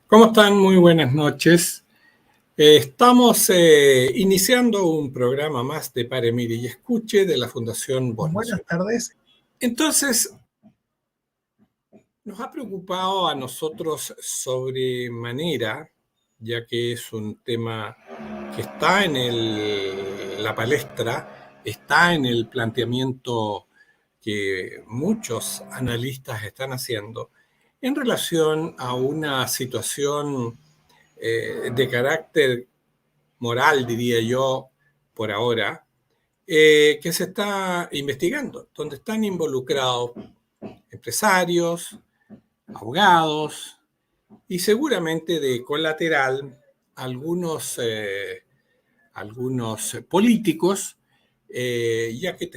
¿Cómo están? Muy buenas noches. Estamos iniciando un programa más de Pare, Mire y Escuche de la Fundación Boncio. Buenas tardes. Entonces, nos ha preocupado a nosotros sobremanera, ya que es un tema que está en la palestra, está en el planteamiento que muchos analistas están haciendo, en relación a una situación de carácter moral, diría yo, por ahora, que se está investigando, donde están involucrados empresarios, abogados y seguramente de colateral algunos políticos, ya que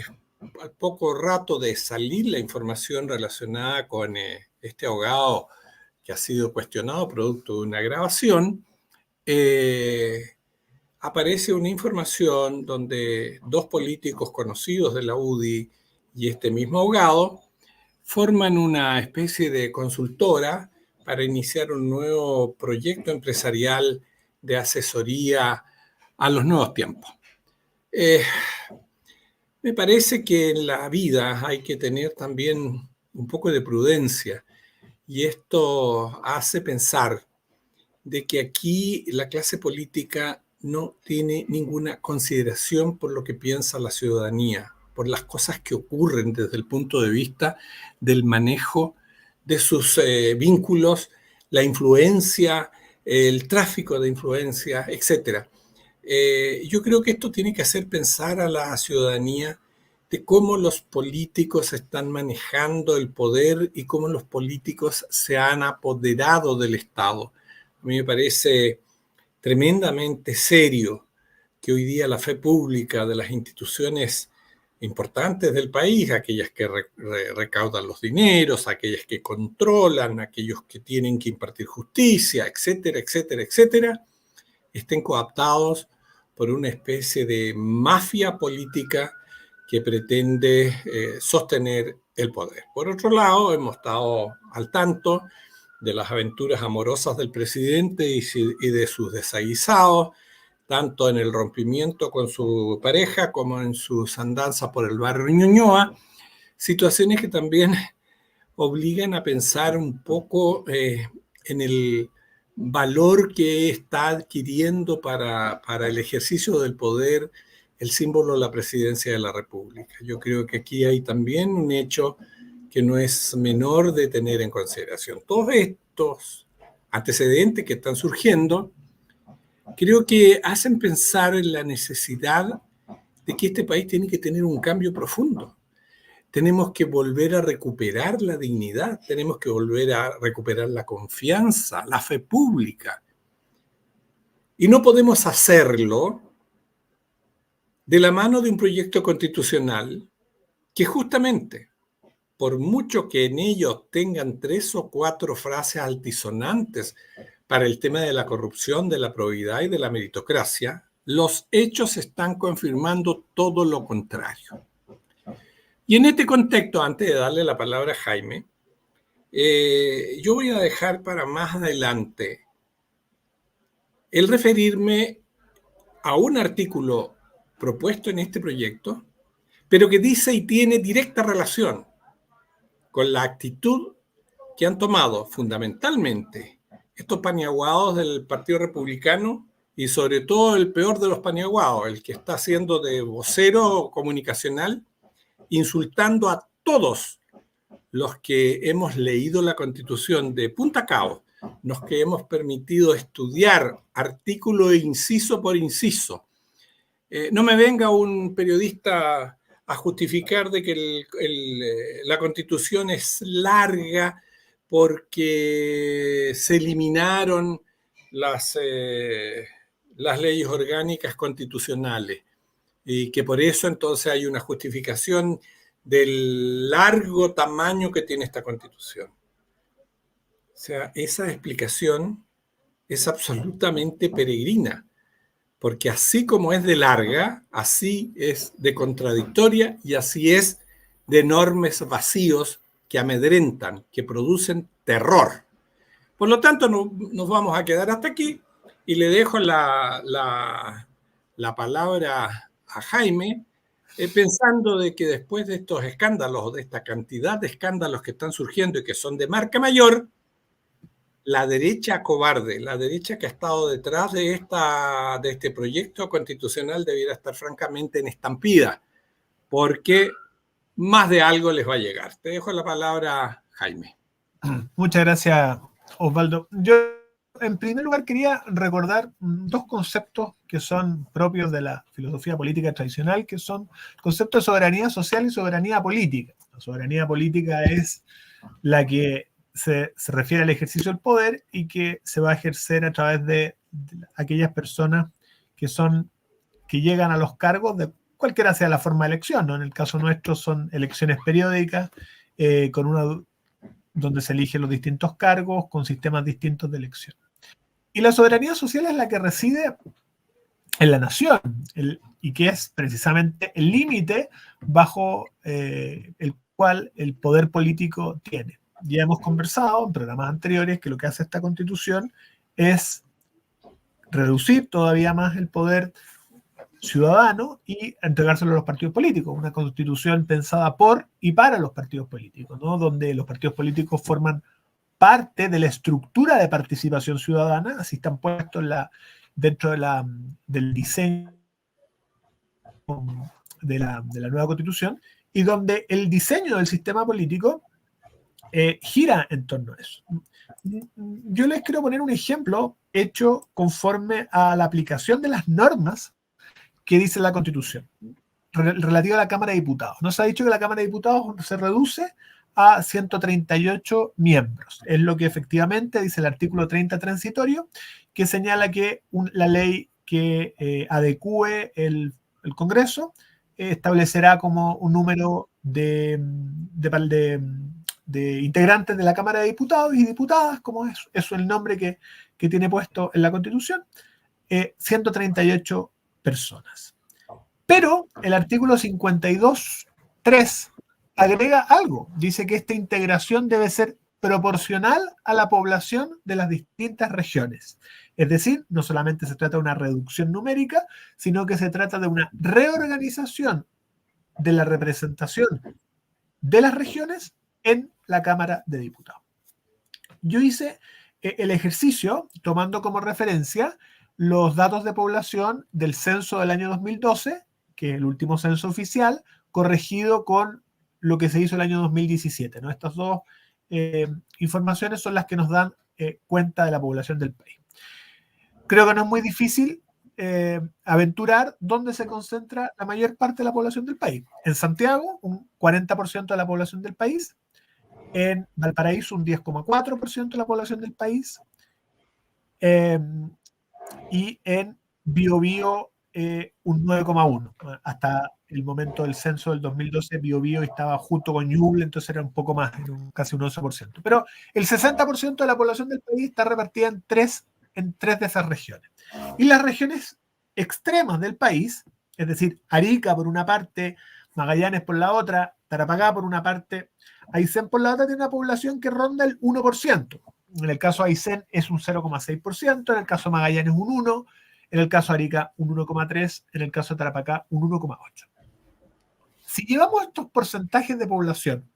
al poco rato de salir la información relacionada con este abogado que ha sido cuestionado producto de una grabación, aparece una información donde dos políticos conocidos de la UDI y este mismo abogado forman una especie de consultora para iniciar un nuevo proyecto empresarial de asesoría a los nuevos tiempos. Me parece que en la vida hay que tener también un poco de prudencia, y esto hace pensar de que aquí la clase política no tiene ninguna consideración por lo que piensa la ciudadanía, por las cosas que ocurren desde el punto de vista del manejo de sus vínculos, la influencia, el tráfico de influencia, etc. Yo creo que esto tiene que hacer pensar a la ciudadanía de cómo los políticos están manejando el poder y cómo los políticos se han apoderado del Estado. A mí me parece tremendamente serio que hoy día la fe pública de las instituciones importantes del país, aquellas que recaudan los dineros, aquellas que controlan, aquellos que tienen que impartir justicia, etcétera, etcétera, etcétera, estén cooptados por una especie de mafia política que pretende sostener el poder. Por otro lado, hemos estado al tanto de las aventuras amorosas del presidente y de sus desaguisados, tanto en el rompimiento con su pareja como en sus andanzas por el barrio Ñuñoa, situaciones que también obligan a pensar un poco en el valor que está adquiriendo para el ejercicio del poder el símbolo de la presidencia de la República. Yo creo que aquí hay también un hecho que no es menor de tener en consideración. Todos estos antecedentes que están surgiendo creo que hacen pensar en la necesidad de que este país tiene que tener un cambio profundo. Tenemos que volver a recuperar la dignidad, tenemos que volver a recuperar la confianza, la fe pública. Y no podemos hacerlo de la mano de un proyecto constitucional que justamente, por mucho que en ellos tengan 3 o 4 frases altisonantes para el tema de la corrupción, de la probidad y de la meritocracia, los hechos están confirmando todo lo contrario. Y en este contexto, antes de darle la palabra a Jaime, yo voy a dejar para más adelante el referirme a un artículo propuesto en este proyecto, pero que dice y tiene directa relación con la actitud que han tomado fundamentalmente estos paniaguados del Partido Republicano y sobre todo el peor de los paniaguados, el que está haciendo de vocero comunicacional, insultando a todos los que hemos leído la Constitución de punta a cabo, los que hemos permitido estudiar artículo inciso por inciso. No me venga un periodista a justificar de que la Constitución es larga porque se eliminaron las leyes orgánicas constitucionales y que por eso entonces hay una justificación del largo tamaño que tiene esta Constitución. O sea, esa explicación es absolutamente peregrina, porque así como es de larga, así es de contradictoria y así es de enormes vacíos que amedrentan, que producen terror. Por lo tanto, nos vamos a quedar hasta aquí y le dejo la palabra a Jaime, pensando de que después de estos escándalos, de esta cantidad de escándalos que están surgiendo y que son de marca mayor, la derecha cobarde, la derecha que ha estado detrás de este proyecto constitucional debiera estar francamente en estampida, porque más de algo les va a llegar. Te dejo la palabra, Jaime. Muchas gracias, Osvaldo. Yo, en primer lugar, quería recordar dos conceptos que son propios de la filosofía política tradicional, que son conceptos de soberanía social y soberanía política. La soberanía política es la que se refiere al ejercicio del poder y que se va a ejercer a través de aquellas personas que llegan a los cargos de cualquiera sea la forma de elección, ¿no? En el caso nuestro son elecciones periódicas donde se eligen los distintos cargos con sistemas distintos de elección. Y la soberanía social es la que reside en la nación y que es precisamente el límite bajo el cual el poder político tiene. Ya hemos conversado en programas anteriores que lo que hace esta Constitución es reducir todavía más el poder ciudadano y entregárselo a los partidos políticos. Una Constitución pensada por y para los partidos políticos, ¿no? Donde los partidos políticos forman parte de la estructura de participación ciudadana, así están puestos dentro del diseño de la nueva Constitución, y donde el diseño del sistema político gira en torno a eso. Yo les quiero poner un ejemplo hecho conforme a la aplicación de las normas que dice la Constitución relativa a la Cámara de Diputados. Nos ha dicho que la Cámara de Diputados se reduce a 138 miembros. Es lo que efectivamente dice el artículo 30 transitorio, que señala que la ley que adecue el Congreso establecerá como un número de integrantes de la Cámara de Diputados y diputadas, como es eso el nombre que tiene puesto en la Constitución, 138 personas. Pero el artículo 52.3 agrega algo. Dice que esta integración debe ser proporcional a la población de las distintas regiones. Es decir, no solamente se trata de una reducción numérica, sino que se trata de una reorganización de la representación de las regiones en la Cámara de Diputados. Yo hice el ejercicio tomando como referencia los datos de población del censo del año 2012, que es el último censo oficial, corregido con lo que se hizo el año 2017, ¿no? Estas dos informaciones son las que nos dan cuenta de la población del país. Creo que no es muy difícil aventurar dónde se concentra la mayor parte de la población del país. En Santiago, un 40% de la población del país. En Valparaíso, un 10,4% de la población del país. Y en Biobío, un 9,1%. Hasta el momento del censo del 2012, Biobío estaba junto con Ñuble, entonces era un poco más, casi un 11%. Pero el 60% de la población del país está repartida en tres de esas regiones. Y las regiones extremas del país, es decir, Arica por una parte, Magallanes por la otra, Tarapacá por una parte, Aysén por la otra, tiene una población que ronda el 1%. En el caso de Aysén es un 0,6%, en el caso de Magallanes un 1%, en el caso de Arica un 1,3%, en el caso de Tarapacá un 1,8%. Si llevamos estos porcentajes de población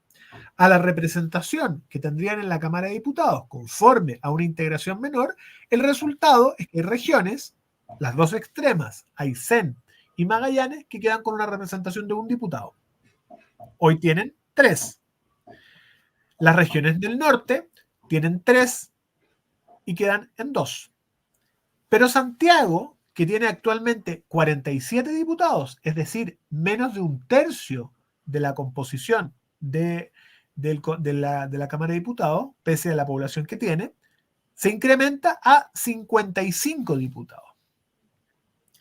a la representación que tendrían en la Cámara de Diputados conforme a una integración menor, el resultado es que hay regiones, las dos extremas, Aysén y Magallanes, que quedan con una representación de un diputado. Hoy tienen 3. Las regiones del norte tienen 3 y quedan en 2. Pero Santiago, que tiene actualmente 47 diputados, es decir, menos de un tercio de la composición de la Cámara de Diputados, pese a la población que tiene, se incrementa a 55 diputados.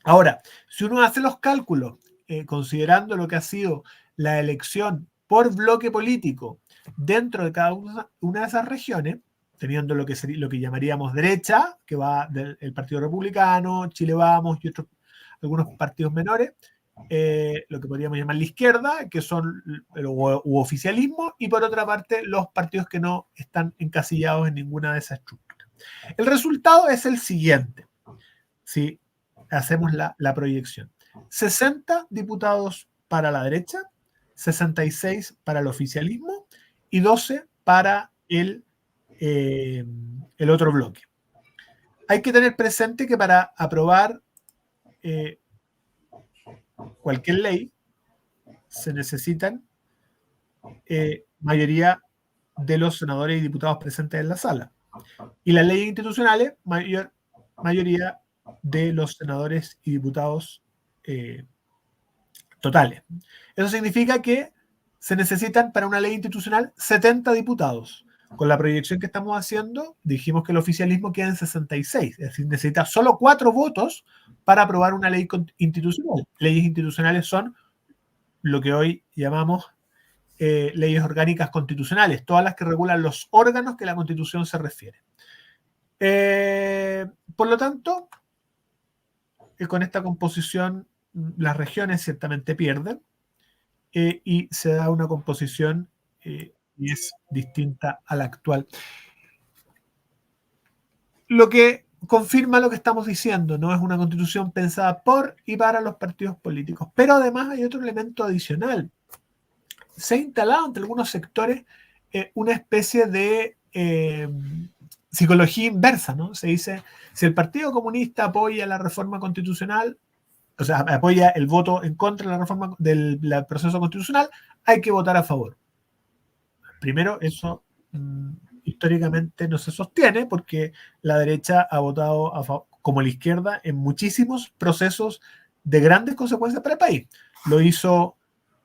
Ahora, si uno hace los cálculos, considerando lo que ha sido la elección por bloque político dentro de cada una de esas regiones, teniendo lo que llamaríamos derecha, que va del Partido Republicano, Chile Vamos y algunos partidos menores, lo que podríamos llamar la izquierda, que son u oficialismo, y por otra parte los partidos que no están encasillados en ninguna de esas estructuras. El resultado es el siguiente, si hacemos la proyección. 60 diputados para la derecha, 66 para el oficialismo y 12 para el otro bloque. Hay que tener presente que para aprobar cualquier ley se necesitan mayoría de los senadores y diputados presentes en la sala. Y las leyes institucionales, mayoría de los senadores y diputados totales. Eso significa que se necesitan para una ley institucional 70 diputados. Con la proyección que estamos haciendo, dijimos que el oficialismo queda en 66, es decir, necesita solo 4 votos para aprobar una ley institucional. Leyes institucionales son lo que hoy llamamos leyes orgánicas constitucionales, todas las que regulan los órganos que la Constitución se refiere. Por lo tanto, con esta composición las regiones ciertamente pierden y se da una composición y es distinta a la actual. Lo que confirma lo que estamos diciendo, no es una constitución pensada por y para los partidos políticos. Pero además hay otro elemento adicional. Se ha instalado entre algunos sectores una especie de psicología inversa, ¿no? Se dice, si el Partido Comunista apoya la reforma constitucional, o sea, apoya el voto en contra de la reforma del proceso constitucional, hay que votar a favor. Primero, eso históricamente no se sostiene porque la derecha ha votado a favor, como la izquierda, en muchísimos procesos de grandes consecuencias para el país. Lo hizo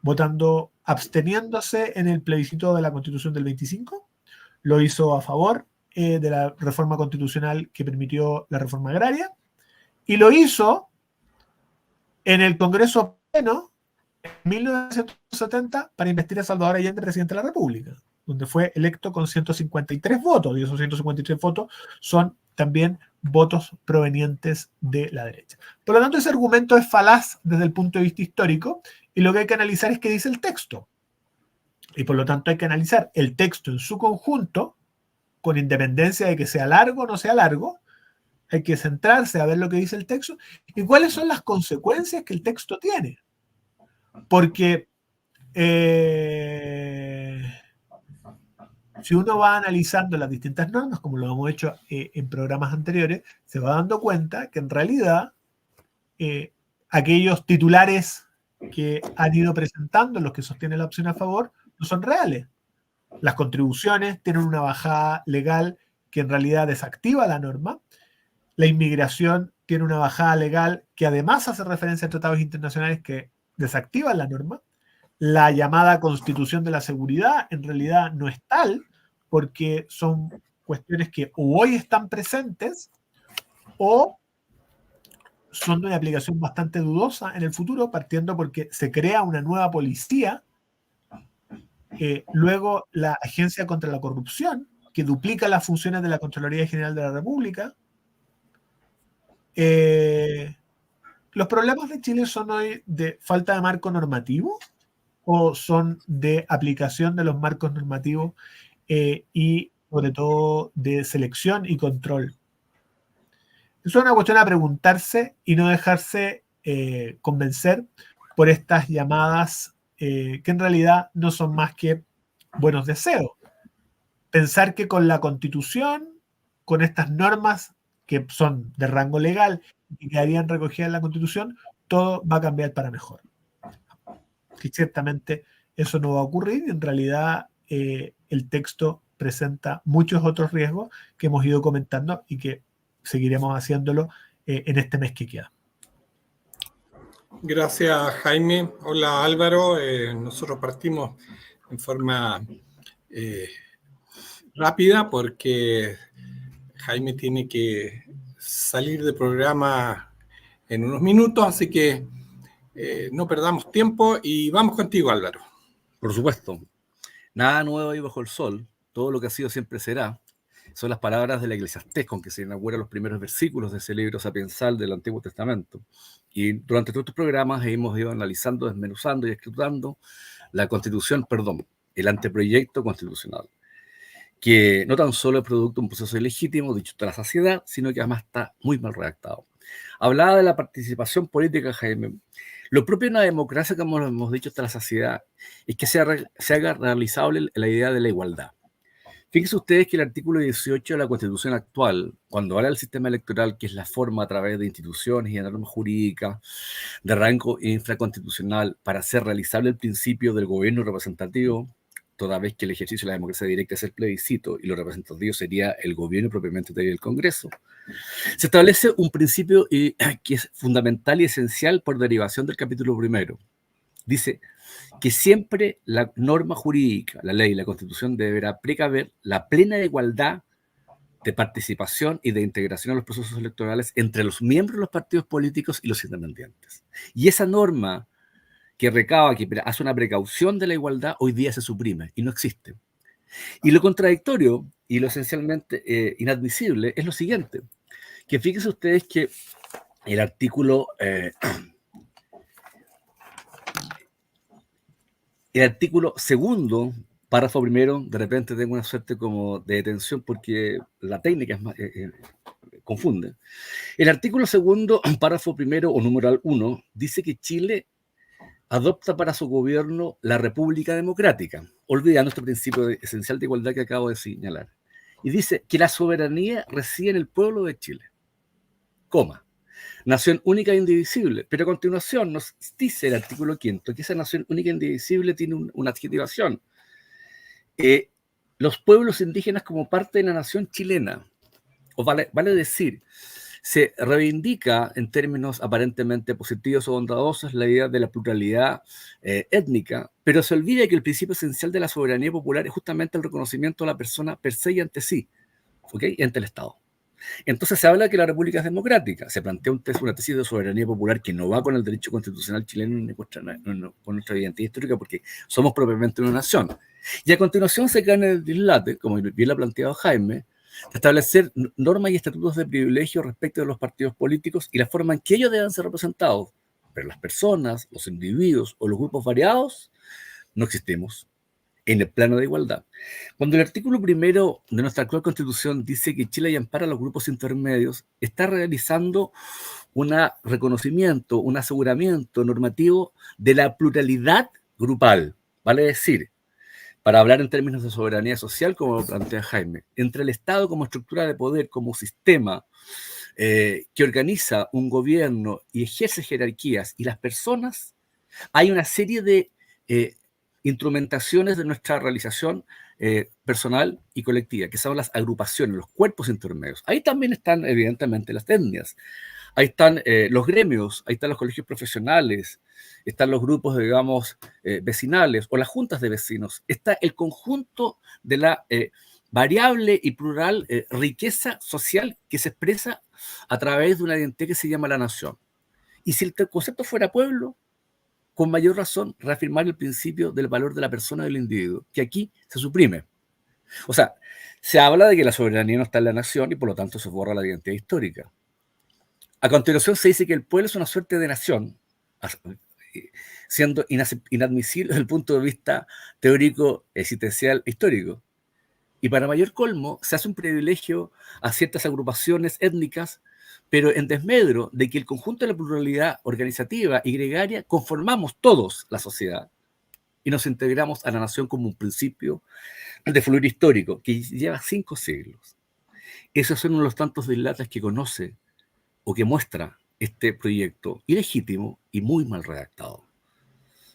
votando, absteniéndose en el plebiscito de la Constitución del 25, lo hizo a favor de la reforma constitucional que permitió la reforma agraria, y lo hizo en el Congreso Pleno en 1970 para investir a Salvador Allende presidente de la República, donde fue electo con 153 votos, y esos 153 votos son también votos provenientes de la derecha. Por lo tanto, ese argumento es falaz desde el punto de vista histórico, y lo que hay que analizar es qué dice el texto. Y por lo tanto hay que analizar el texto en su conjunto, con independencia de que sea largo o no sea largo. Hay que centrarse a ver lo que dice el texto y cuáles son las consecuencias que el texto tiene. Porque si uno va analizando las distintas normas, como lo hemos hecho en programas anteriores, se va dando cuenta que en realidad aquellos titulares que han ido presentando los que sostienen la opción a favor no son reales. Las contribuciones tienen una bajada legal que en realidad desactiva la norma. La inmigración tiene una bajada legal que además hace referencia a tratados internacionales que desactivan la norma. La llamada Constitución de la Seguridad en realidad no es tal, porque son cuestiones que o hoy están presentes o son de una aplicación bastante dudosa en el futuro, partiendo porque se crea una nueva policía, luego la Agencia contra la Corrupción, que duplica las funciones de la Contraloría General de la República. ¿Los problemas de Chile son hoy de falta de marco normativo o son de aplicación de los marcos normativos y sobre todo de selección y control? Eso es una cuestión a preguntarse y no dejarse convencer por estas llamadas que en realidad no son más que buenos deseos. Pensar que con la Constitución, con estas normas que son de rango legal y que quedarían recogidas en la Constitución, todo va a cambiar para mejor. Que ciertamente eso no va a ocurrir. En realidad el texto presenta muchos otros riesgos que hemos ido comentando y que seguiremos haciéndolo en este mes que queda. Gracias, Jaime. Hola, Álvaro. Nosotros partimos en forma rápida porque Jaime tiene que salir de programa en unos minutos, así que no perdamos tiempo y vamos contigo, Álvaro. Por supuesto, nada nuevo ahí bajo el sol, todo lo que ha sido siempre será. Son las palabras de la Eclesiastés con que se inauguran los primeros versículos de ese libro sapiensal del Antiguo Testamento. Y durante todos estos programas hemos ido analizando, desmenuzando y escrutando el anteproyecto constitucional, que no tan solo es producto de un proceso ilegítimo, dicho hasta la saciedad, sino que además está muy mal redactado. Hablaba de la participación política, Jaime. Lo propio de una democracia, como lo hemos dicho hasta la saciedad, es que se haga realizable la idea de la igualdad. Fíjense ustedes que el artículo 18 de la Constitución actual, cuando habla del sistema electoral, que es la forma a través de instituciones y de normas jurídicas de rango infraconstitucional para hacer realizable el principio del gobierno representativo, toda vez que el ejercicio de la democracia directa es el plebiscito y lo representativo sería el gobierno propiamente tal y el Congreso, se establece un principio que es fundamental y esencial por derivación del capítulo primero. Dice que siempre la norma jurídica, la ley, la Constitución deberá precaver la plena igualdad de participación y de integración a los procesos electorales entre los miembros de los partidos políticos y los independientes. Y esa norma que recaba, que hace una precaución de la igualdad, hoy día se suprime y no existe. Y lo contradictorio y lo esencialmente inadmisible es lo siguiente, que fíjense ustedes que el artículo segundo, párrafo primero, de repente tengo una suerte como de detención porque la técnica es más, confunde. El artículo segundo, párrafo primero o numeral 1, dice que Chile adopta para su gobierno la República Democrática, olvidando este principio esencial de igualdad que acabo de señalar. Y dice que la soberanía reside en el pueblo de Chile, nación única e indivisible. Pero a continuación nos dice el artículo 5 que esa nación única e indivisible tiene una adjetivación. Los pueblos indígenas como parte de la nación chilena, o vale decir, se reivindica en términos aparentemente positivos o bondadosos la idea de la pluralidad étnica, pero se olvida que el principio esencial de la soberanía popular es justamente el reconocimiento de la persona per se y ante sí, y ante el Estado. Entonces se habla de que la República es democrática, se plantea una tesis de soberanía popular que no va con el derecho constitucional chileno ni con nuestra identidad histórica porque somos propiamente una nación. Y a continuación se cae en el dislate, como bien lo ha planteado Jaime, de establecer normas y estatutos de privilegio respecto de los partidos políticos y la forma en que ellos deben ser representados. Pero las personas, los individuos o los grupos variados no existimos en el plano de igualdad. Cuando el artículo primero de nuestra actual Constitución dice que Chile ampara a los grupos intermedios, está realizando un reconocimiento, un aseguramiento normativo de la pluralidad grupal, vale decir, para hablar en términos de soberanía social, como lo plantea Jaime, entre el Estado como estructura de poder, como sistema que organiza un gobierno y ejerce jerarquías, y las personas, hay una serie de instrumentaciones de nuestra realización personal y colectiva, que son las agrupaciones, los cuerpos intermedios. Ahí también están, evidentemente, las etnias. Ahí están los gremios, ahí están los colegios profesionales, están los grupos, digamos, vecinales o las juntas de vecinos. Está el conjunto de la variable y plural riqueza social que se expresa a través de una identidad que se llama la nación. Y si el concepto fuera pueblo, con mayor razón reafirmar el principio del valor de la persona del individuo, que aquí se suprime. O sea, se habla de que la soberanía no está en la nación y por lo tanto se borra la identidad histórica. A continuación se dice que el pueblo es una suerte de nación, siendo inadmisible desde el punto de vista teórico, existencial, histórico. Y para mayor colmo, se hace un privilegio a ciertas agrupaciones étnicas, pero en desmedro de que el conjunto de la pluralidad organizativa y gregaria conformamos todos la sociedad y nos integramos a la nación como un principio de fluir histórico que lleva 5 siglos. Esos son uno de los tantos dislates que conoce o que muestra este proyecto ilegítimo y muy mal redactado.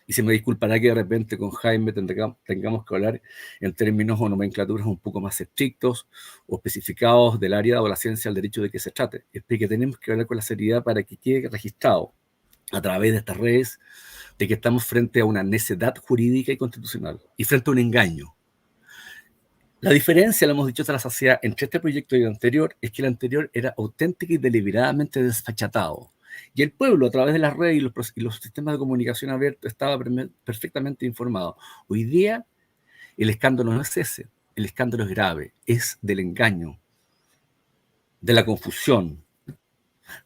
Y se me disculpará que de repente con Jaime tengamos que hablar en términos o nomenclaturas un poco más estrictos o especificados del área o la ciencia del derecho de que se trate. Es que tenemos que hablar con la seriedad para que quede registrado a través de estas redes de que estamos frente a una necedad jurídica y constitucional y frente a un engaño. La diferencia, lo hemos dicho hasta la saciedad, entre este proyecto y el anterior es que el anterior era auténtico y deliberadamente desfachatado. Y el pueblo, a través de las redes y los sistemas de comunicación abiertos, estaba perfectamente informado. Hoy día, el escándalo no es ese. El escándalo es grave. Es del engaño, de la confusión,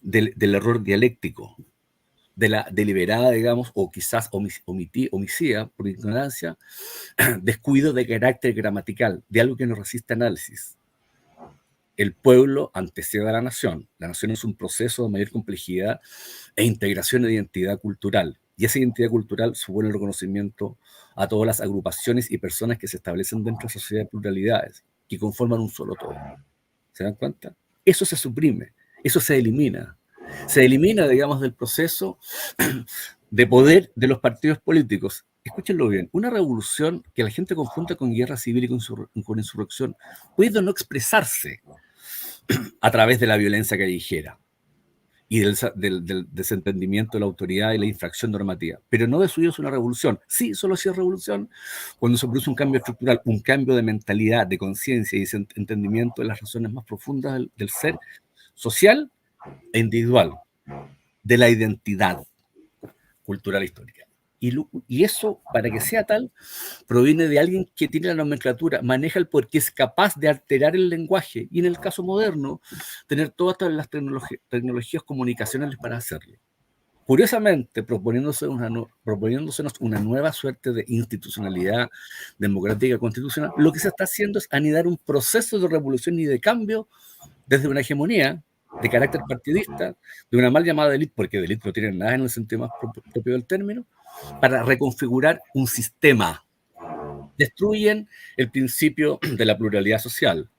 del error dialéctico, de la deliberada, digamos, o quizás homicida por ignorancia, descuido de carácter gramatical, de algo que no resiste análisis. El pueblo antecede a la nación. La nación es un proceso de mayor complejidad e integración de identidad cultural. Y esa identidad cultural supone el reconocimiento a todas las agrupaciones y personas que se establecen dentro de la sociedad de pluralidades, que conforman un solo todo. ¿Se dan cuenta? Eso se suprime, eso se elimina. Se elimina, digamos, del proceso de poder de los partidos políticos. Escúchenlo bien, una revolución que la gente confunda con guerra civil y con insurrección puede no expresarse a través de la violencia callejera y del desentendimiento de la autoridad y la infracción normativa, pero no de suyo es una revolución. Sí, solo si es revolución cuando se produce un cambio estructural, un cambio de mentalidad, de conciencia y de entendimiento de las razones más profundas del ser social e individual, de la identidad cultural histórica. Y eso, para que sea tal, proviene de alguien que tiene la nomenclatura, maneja el poder, que es capaz de alterar el lenguaje y en el caso moderno, tener todas las tecnologías comunicacionales para hacerlo. Curiosamente, proponiéndosenos una nueva suerte de institucionalidad democrática constitucional, lo que se está haciendo es anidar un proceso de revolución y de cambio desde una hegemonía de carácter partidista, de una mal llamada élite, porque de élite no tiene nada en el sentido más propio del término, para reconfigurar un sistema. Destruyen el principio de la pluralidad social,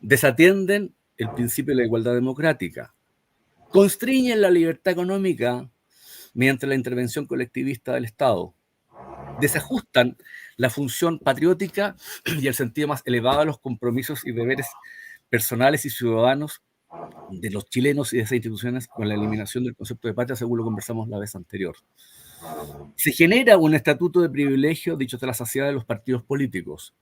desatienden el principio de la igualdad democrática, constriñen la libertad económica mediante la intervención colectivista del Estado, desajustan la función patriótica y el sentido más elevado de los compromisos y deberes personales y ciudadanos de los chilenos y de esas instituciones con la eliminación del concepto de patria, según lo conversamos la vez anterior. Se genera un estatuto de privilegio, dicho de la saciedad de los partidos políticos,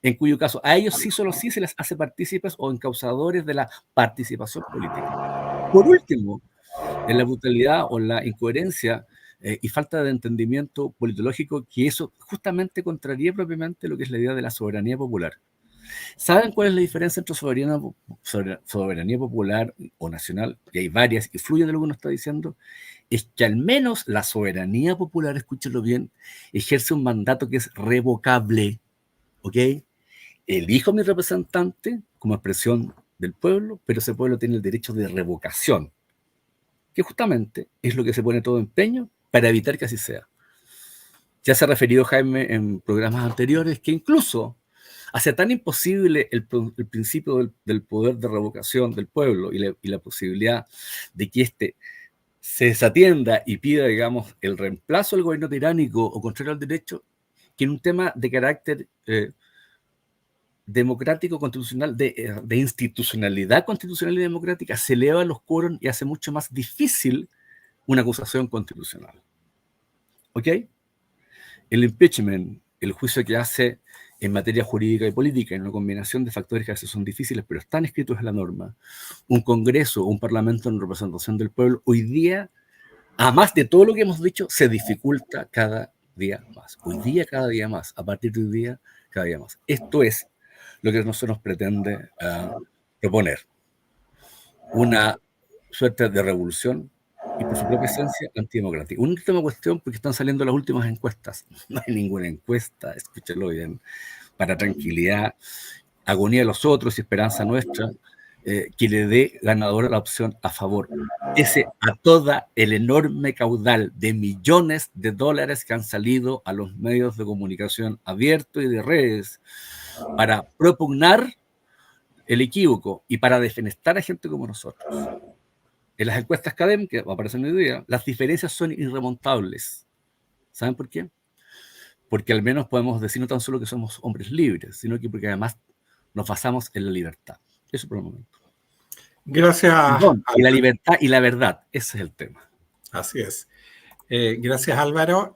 en cuyo caso a ellos sí, solo sí se les hace partícipes o encausadores de la participación política. Por último, en la brutalidad o la incoherencia y falta de entendimiento politológico, que eso justamente contraría propiamente lo que es la idea de la soberanía popular. ¿Saben cuál es la diferencia entre soberanía popular o nacional? Y hay varias, y fluye de lo que uno está diciendo. Es que al menos la soberanía popular, escúchenlo bien, ejerce un mandato que es revocable. ¿Ok? Elijo a mi representante como expresión del pueblo, pero ese pueblo tiene el derecho de revocación, que justamente es lo que se pone todo empeño para evitar que así sea. Ya se ha referido Jaime en programas anteriores que incluso hace tan imposible el principio del poder de revocación del pueblo y la posibilidad de que éste se desatienda y pida, digamos, el reemplazo del gobierno tiránico o contrario al derecho, que en un tema de carácter democrático constitucional, de institucionalidad constitucional y democrática, se elevan los quórum y hace mucho más difícil una acusación constitucional. ¿Ok? El impeachment, el juicio que hace en materia jurídica y política, en una combinación de factores que a veces son difíciles, pero están escritos en la norma, un congreso, un parlamento en representación del pueblo, hoy día, a más de todo lo que hemos dicho, se dificulta cada día más. Hoy día, cada día más. A partir de hoy día, cada día más. Esto es lo que se nos pretende proponer. Una suerte de revolución y por su propia esencia antidemocrática. Una última cuestión, porque están saliendo las últimas encuestas. No hay ninguna encuesta, escúchelo bien, para tranquilidad, agonía de los otros y esperanza nuestra, que le dé ganadora la opción a favor. Ese a toda el enorme caudal de millones de dólares que han salido a los medios de comunicación abiertos y de redes para propugnar el equívoco y para defenestrar a gente como nosotros. En las encuestas académicas, aparecen hoy día, las diferencias son irremontables. ¿Saben por qué? Porque al menos podemos decir no tan solo que somos hombres libres, sino que porque además nos basamos en la libertad. Eso por el momento. Gracias. Perdón, y la libertad y la verdad, ese es el tema. Así es. Gracias, Álvaro.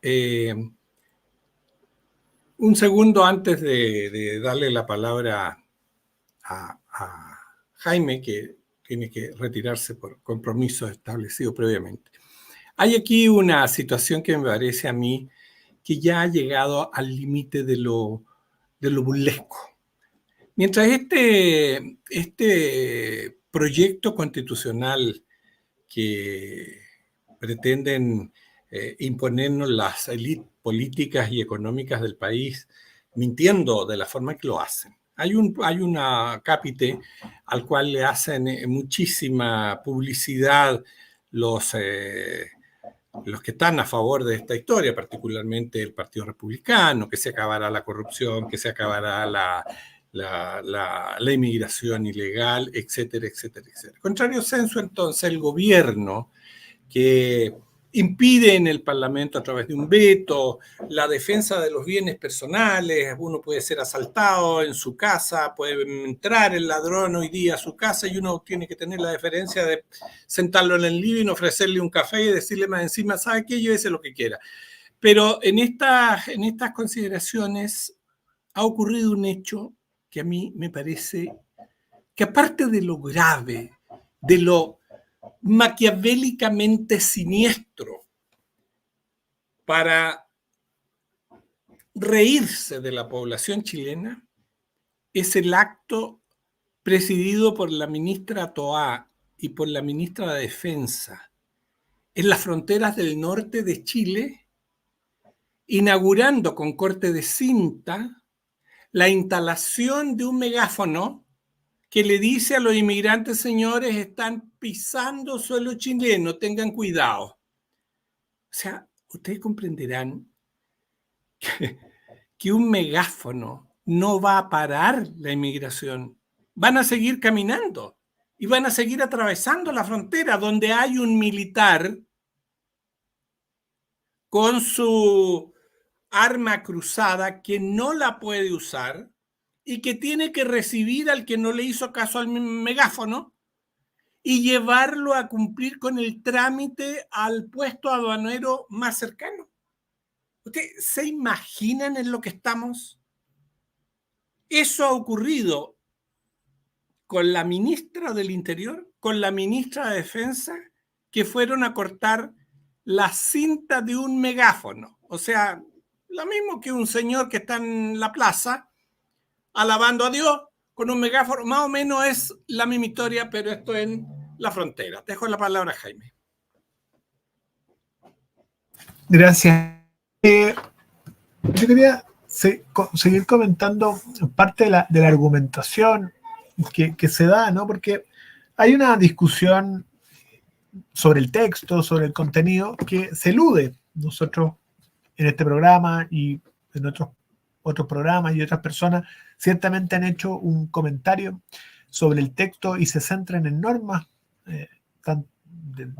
Un segundo antes de darle la palabra a Jaime, que tiene que retirarse por compromisos establecidos previamente. Hay aquí una situación que me parece a mí que ya ha llegado al límite de lo burlesco. Mientras este proyecto constitucional que pretenden imponernos las élites políticas y económicas del país, mintiendo de la forma que lo hacen. Hay una cápite al cual le hacen muchísima publicidad los que están a favor de esta historia, particularmente el Partido Republicano, que se acabará la corrupción, que se acabará la inmigración ilegal, etcétera, etcétera, etcétera. Contrario censo, entonces, el gobierno que impide en el Parlamento a través de un veto la defensa de los bienes personales. Uno puede ser asaltado en su casa, puede entrar el ladrón hoy día a su casa y uno tiene que tener la deferencia de sentarlo en el living, ofrecerle un café y decirle más encima, ¿sabe qué? Llévese lo que quiera. Pero en estas consideraciones ha ocurrido un hecho que a mí me parece que, aparte de lo grave, de lo maquiavélicamente siniestro para reírse de la población chilena, es el acto presidido por la ministra Toá y por la ministra de Defensa en las fronteras del norte de Chile, inaugurando con corte de cinta la instalación de un megáfono que le dice a los inmigrantes: señores, están pisando suelo chileno, tengan cuidado. O sea, ustedes comprenderán que un megáfono no va a parar la inmigración. Van a seguir caminando y van a seguir atravesando la frontera donde hay un militar con su arma cruzada que no la puede usar y que tiene que recibir al que no le hizo caso al megáfono y llevarlo a cumplir con el trámite al puesto aduanero más cercano. ¿Ustedes se imaginan en lo que estamos? Eso ha ocurrido con la ministra del Interior, con la ministra de Defensa, que fueron a cortar la cinta de un megáfono. O sea, lo mismo que un señor que está en la plaza alabando a Dios con un megáfono. Más o menos es la misma historia, pero esto en la frontera. Te dejo la palabra, Jaime. Gracias. Yo quería seguir comentando parte de la argumentación que se da, ¿no? Porque hay una discusión sobre el texto, sobre el contenido, que se elude. Nosotros en este programa y en otros programas y otras personas ciertamente han hecho un comentario sobre el texto y se centran en normas de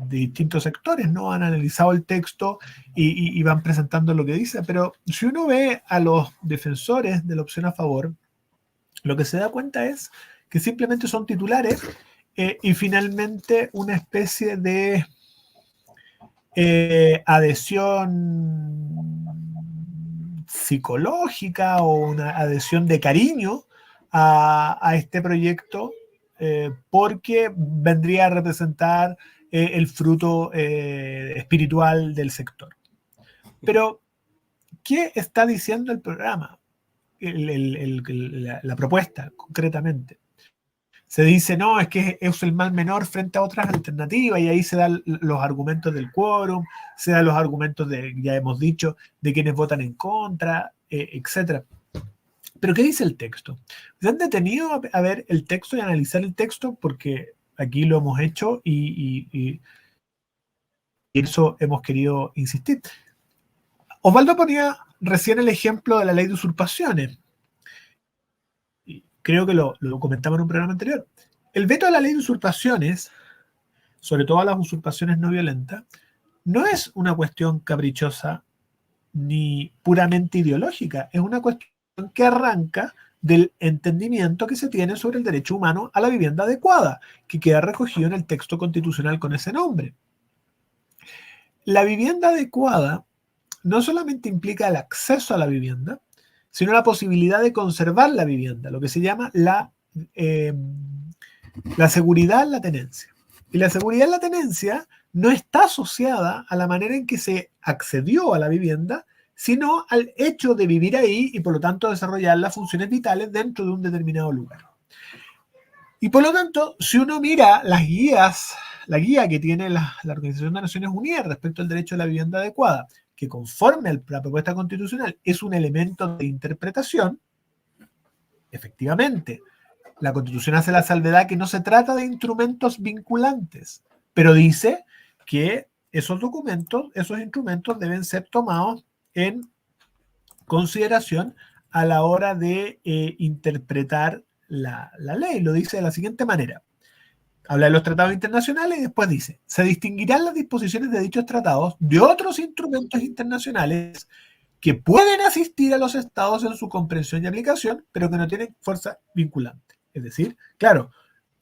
distintos sectores, ¿no? Han analizado el texto y van presentando lo que dice, pero si uno ve a los defensores de la opción a favor, lo que se da cuenta es que simplemente son titulares y finalmente una especie de adhesión psicológica o una adhesión de cariño a este proyecto porque vendría a representar el fruto espiritual del sector. Pero, ¿qué está diciendo el programa? La propuesta, concretamente. Se dice, no, es que es el mal menor frente a otras alternativas, y ahí se dan los argumentos del quórum, se dan los argumentos ya hemos dicho, de quienes votan en contra, etc. Pero ¿qué dice el texto? ¿Se han detenido a ver el texto y analizar el texto? Porque aquí lo hemos hecho y eso hemos querido insistir. Osvaldo ponía recién el ejemplo de la ley de usurpaciones. Creo que lo comentamos en un programa anterior. El veto a la ley de usurpaciones, sobre todo a las usurpaciones no violentas, no es una cuestión caprichosa ni puramente ideológica. Es una cuestión que arranca del entendimiento que se tiene sobre el derecho humano a la vivienda adecuada, que queda recogido en el texto constitucional con ese nombre. La vivienda adecuada no solamente implica el acceso a la vivienda, sino la posibilidad de conservar la vivienda, lo que se llama la seguridad en la tenencia. Y la seguridad en la tenencia no está asociada a la manera en que se accedió a la vivienda, sino al hecho de vivir ahí y por lo tanto desarrollar las funciones vitales dentro de un determinado lugar. Y por lo tanto, si uno mira las guías, la guía que tiene la Organización de Naciones Unidas respecto al derecho a la vivienda adecuada, que conforme a la propuesta constitucional es un elemento de interpretación, efectivamente, la Constitución hace la salvedad que no se trata de instrumentos vinculantes, pero dice que esos documentos, esos instrumentos deben ser tomados en consideración a la hora de interpretar la ley. Lo dice de la siguiente manera. Habla de los tratados internacionales y después dice, se distinguirán las disposiciones de dichos tratados de otros instrumentos internacionales que pueden asistir a los estados en su comprensión y aplicación, pero que no tienen fuerza vinculante. Es decir, claro,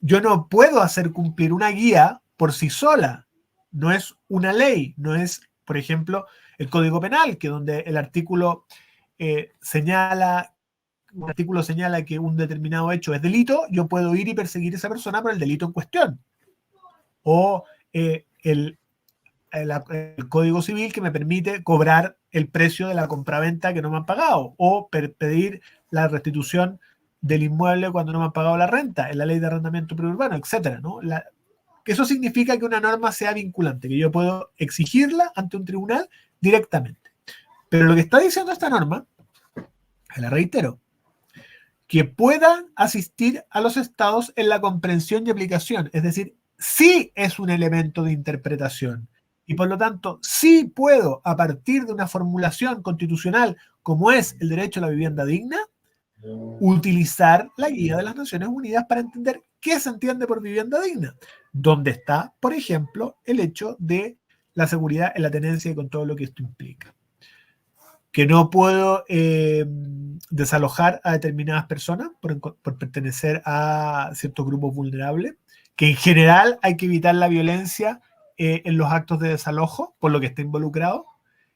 yo no puedo hacer cumplir una guía por sí sola. No es una ley, no es, por ejemplo, el Código Penal, que donde el artículo señala que un determinado hecho es delito, yo puedo ir y perseguir a esa persona por el delito en cuestión. O el Código Civil que me permite cobrar el precio de la compraventa que no me han pagado, o pedir la restitución del inmueble cuando no me han pagado la renta, en la ley de arrendamiento preurbano, etc., ¿no? Que eso significa que una norma sea vinculante, que yo puedo exigirla ante un tribunal directamente. Pero lo que está diciendo esta norma, la reitero, que puedan asistir a los estados en la comprensión y aplicación, es decir, sí es un elemento de interpretación y por lo tanto sí puedo, a partir de una formulación constitucional como es el derecho a la vivienda digna, utilizar la guía de las Naciones Unidas para entender qué se entiende por vivienda digna, donde está, por ejemplo, el hecho de la seguridad en la tenencia y con todo lo que esto implica. Que no puedo desalojar a determinadas personas por pertenecer a ciertos grupos vulnerables, que en general hay que evitar la violencia en los actos de desalojo, por lo que está involucrado,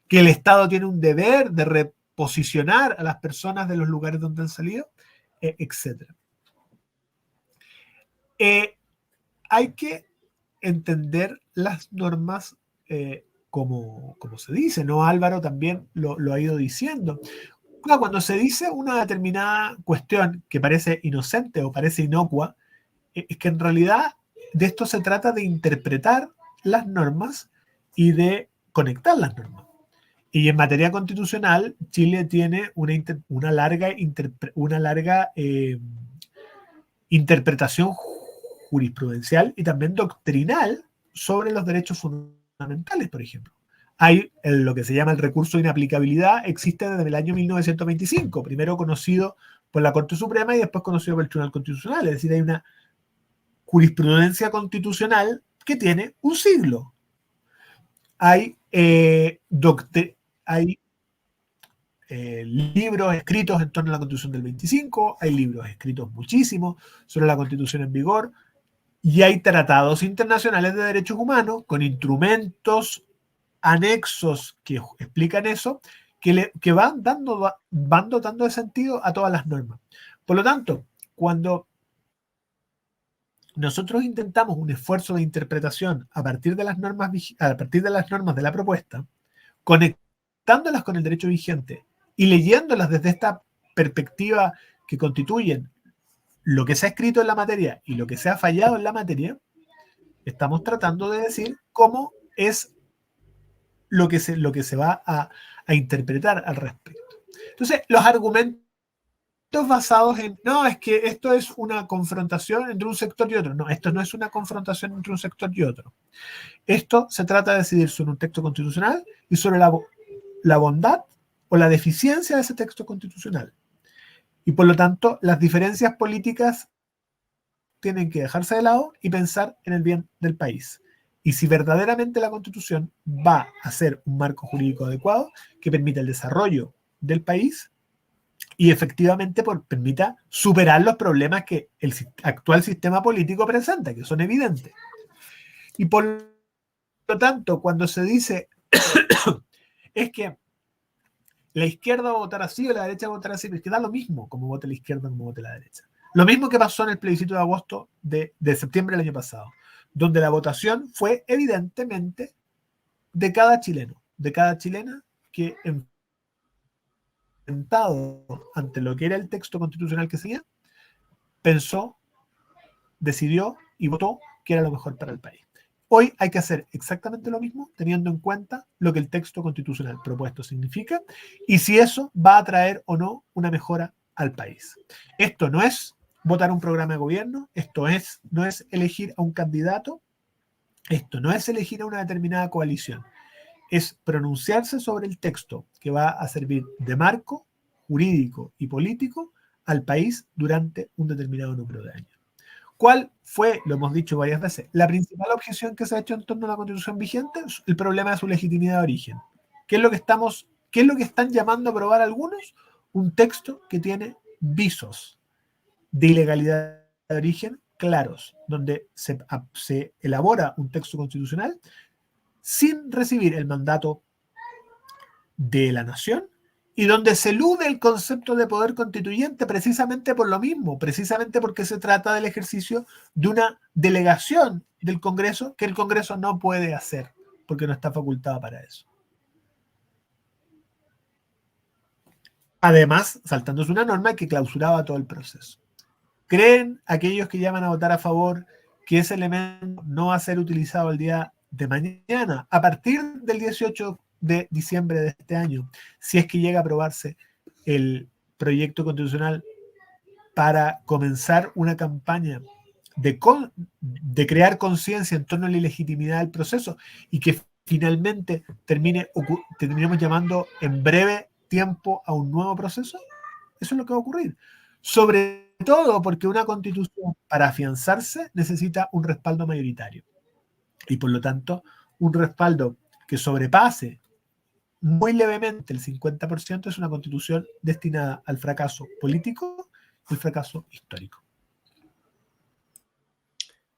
que el Estado tiene un deber de reposicionar a las personas de los lugares donde han salido, etc. Hay que entender las normas como se dice, ¿no? Álvaro también lo ha ido diciendo. Cuando se dice una determinada cuestión que parece inocente o parece inocua, es que en realidad de esto se trata de interpretar las normas y de conectar las normas. Y en materia constitucional, Chile tiene una larga interpretación jurisprudencial y también doctrinal sobre los derechos fundamentales, por ejemplo. Hay lo que se llama el recurso de inaplicabilidad, existe desde el año 1925, primero conocido por la Corte Suprema y después conocido por el Tribunal Constitucional. Es decir, hay una jurisprudencia constitucional que tiene un siglo. Hay libros escritos en torno a la Constitución del 25, hay libros escritos muchísimos sobre la Constitución en vigor, y hay tratados internacionales de derechos humanos con instrumentos anexos que explican eso, que van dotando de sentido a todas las normas. Por lo tanto, cuando nosotros intentamos un esfuerzo de interpretación a partir de las normas de la propuesta, conectándolas con el derecho vigente y leyéndolas desde esta perspectiva que constituyen lo que se ha escrito en la materia y lo que se ha fallado en la materia, estamos tratando de decir cómo es lo que se va a interpretar al respecto. Entonces, los argumentos basados en, no, es que esto es una confrontación entre un sector y otro. No, esto no es una confrontación entre un sector y otro. Esto se trata de decidir sobre un texto constitucional y sobre la bondad o la deficiencia de ese texto constitucional. Y por lo tanto, las diferencias políticas tienen que dejarse de lado y pensar en el bien del país. Y si verdaderamente la Constitución va a ser un marco jurídico adecuado que permita el desarrollo del país y efectivamente permita superar los problemas que el actual sistema político presenta, que son evidentes. Y por lo tanto, cuando se dice es que la izquierda va a votar así o la derecha va a votar así, es que da lo mismo como vote la izquierda como vote la derecha. Lo mismo que pasó en el plebiscito de agosto de septiembre del año pasado, donde la votación fue evidentemente de cada chileno, de cada chilena que enfrentado ante lo que era el texto constitucional que seguía, pensó, decidió y votó que era lo mejor para el país. Hoy hay que hacer exactamente lo mismo, teniendo en cuenta lo que el texto constitucional propuesto significa y si eso va a traer o no una mejora al país. Esto no es votar un programa de gobierno, no es elegir a un candidato, esto no es elegir a una determinada coalición, es pronunciarse sobre el texto que va a servir de marco jurídico y político al país durante un determinado número de años. ¿Cuál fue, lo hemos dicho varias veces, la principal objeción que se ha hecho en torno a la Constitución vigente? El problema de su legitimidad de origen. ¿Qué es lo que están llamando a aprobar algunos? Un texto que tiene visos de ilegalidad de origen claros, donde se elabora un texto constitucional sin recibir el mandato de la nación y donde se elude el concepto de poder constituyente precisamente por lo mismo, precisamente porque se trata del ejercicio de una delegación del Congreso que el Congreso no puede hacer porque no está facultado para eso. Además, saltándose una norma que clausuraba todo el proceso. ¿Creen aquellos que llaman a votar a favor que ese elemento no va a ser utilizado el día de mañana, a partir del 18 de diciembre de este año, si es que llega a aprobarse el proyecto constitucional para comenzar una campaña de crear conciencia en torno a la ilegitimidad del proceso y que finalmente terminemos llamando en breve tiempo a un nuevo proceso? Eso es lo que va a ocurrir. Sobre todo porque una constitución, para afianzarse, necesita un respaldo mayoritario. Y por lo tanto, un respaldo que sobrepase muy levemente el 50% es una constitución destinada al fracaso político y al fracaso histórico.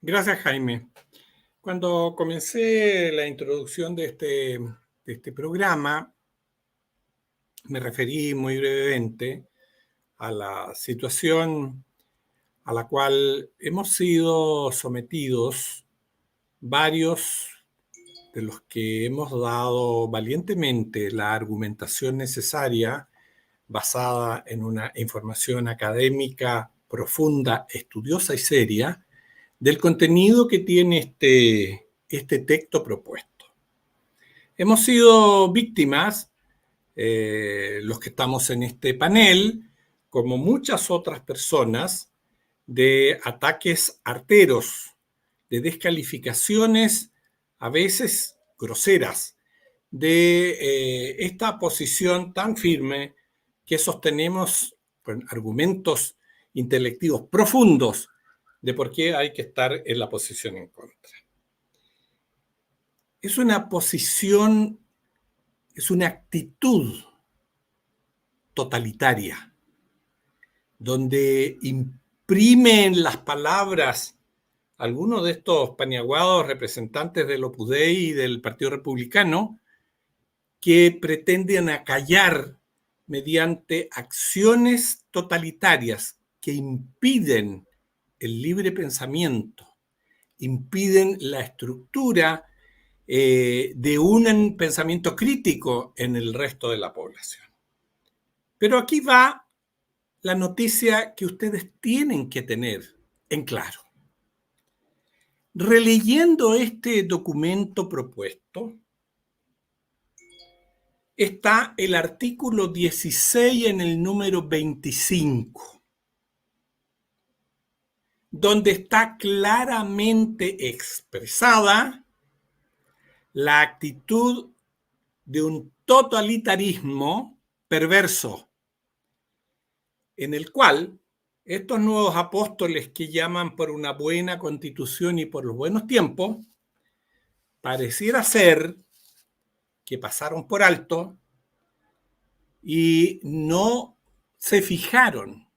Gracias, Jaime. Cuando comencé la introducción de este programa, me referí muy brevemente a la situación a la cual hemos sido sometidos varios de los que hemos dado valientemente la argumentación necesaria basada en una información académica profunda, estudiosa y seria del contenido que tiene este texto propuesto. Hemos sido víctimas, los que estamos en este panel, como muchas otras personas, de ataques arteros, de descalificaciones a veces groseras, de esta posición tan firme que sostenemos con argumentos intelectivos profundos de por qué hay que estar en la posición en contra. Es una posición, es una actitud totalitaria, donde imprimen las palabras algunos de estos paniaguados representantes del Opus Dei y del Partido Republicano que pretenden acallar mediante acciones totalitarias que impiden el libre pensamiento, impiden la estructura de un pensamiento crítico en el resto de la población. Pero aquí va la noticia que ustedes tienen que tener en claro. Releyendo este documento propuesto, está el artículo 16 en el número 25, donde está claramente expresada la actitud de un totalitarismo perverso, en el cual estos nuevos apóstoles que llaman por una buena constitución y por los buenos tiempos, pareciera ser que pasaron por alto y no se fijaron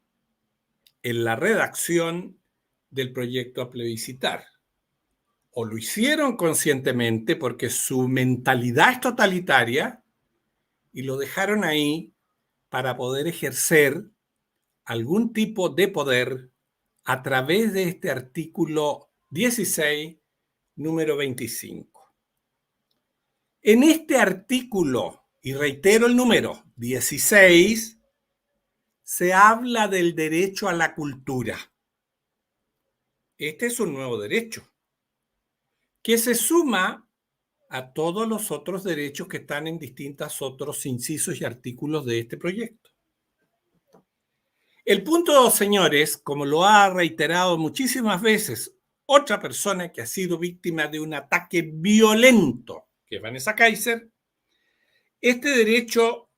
en la redacción del proyecto a plebiscitar. O lo hicieron conscientemente porque su mentalidad es totalitaria y lo dejaron ahí para poder ejercer algún tipo de poder a través de este artículo 16, número 25. En este artículo, y reitero el número 16, se habla del derecho a la cultura. Este es un nuevo derecho que se suma a todos los otros derechos que están en distintos otros incisos y artículos de este proyecto. El punto, señores, como lo ha reiterado muchísimas veces otra persona que ha sido víctima de un ataque violento, que es Vanessa Kaiser, este derecho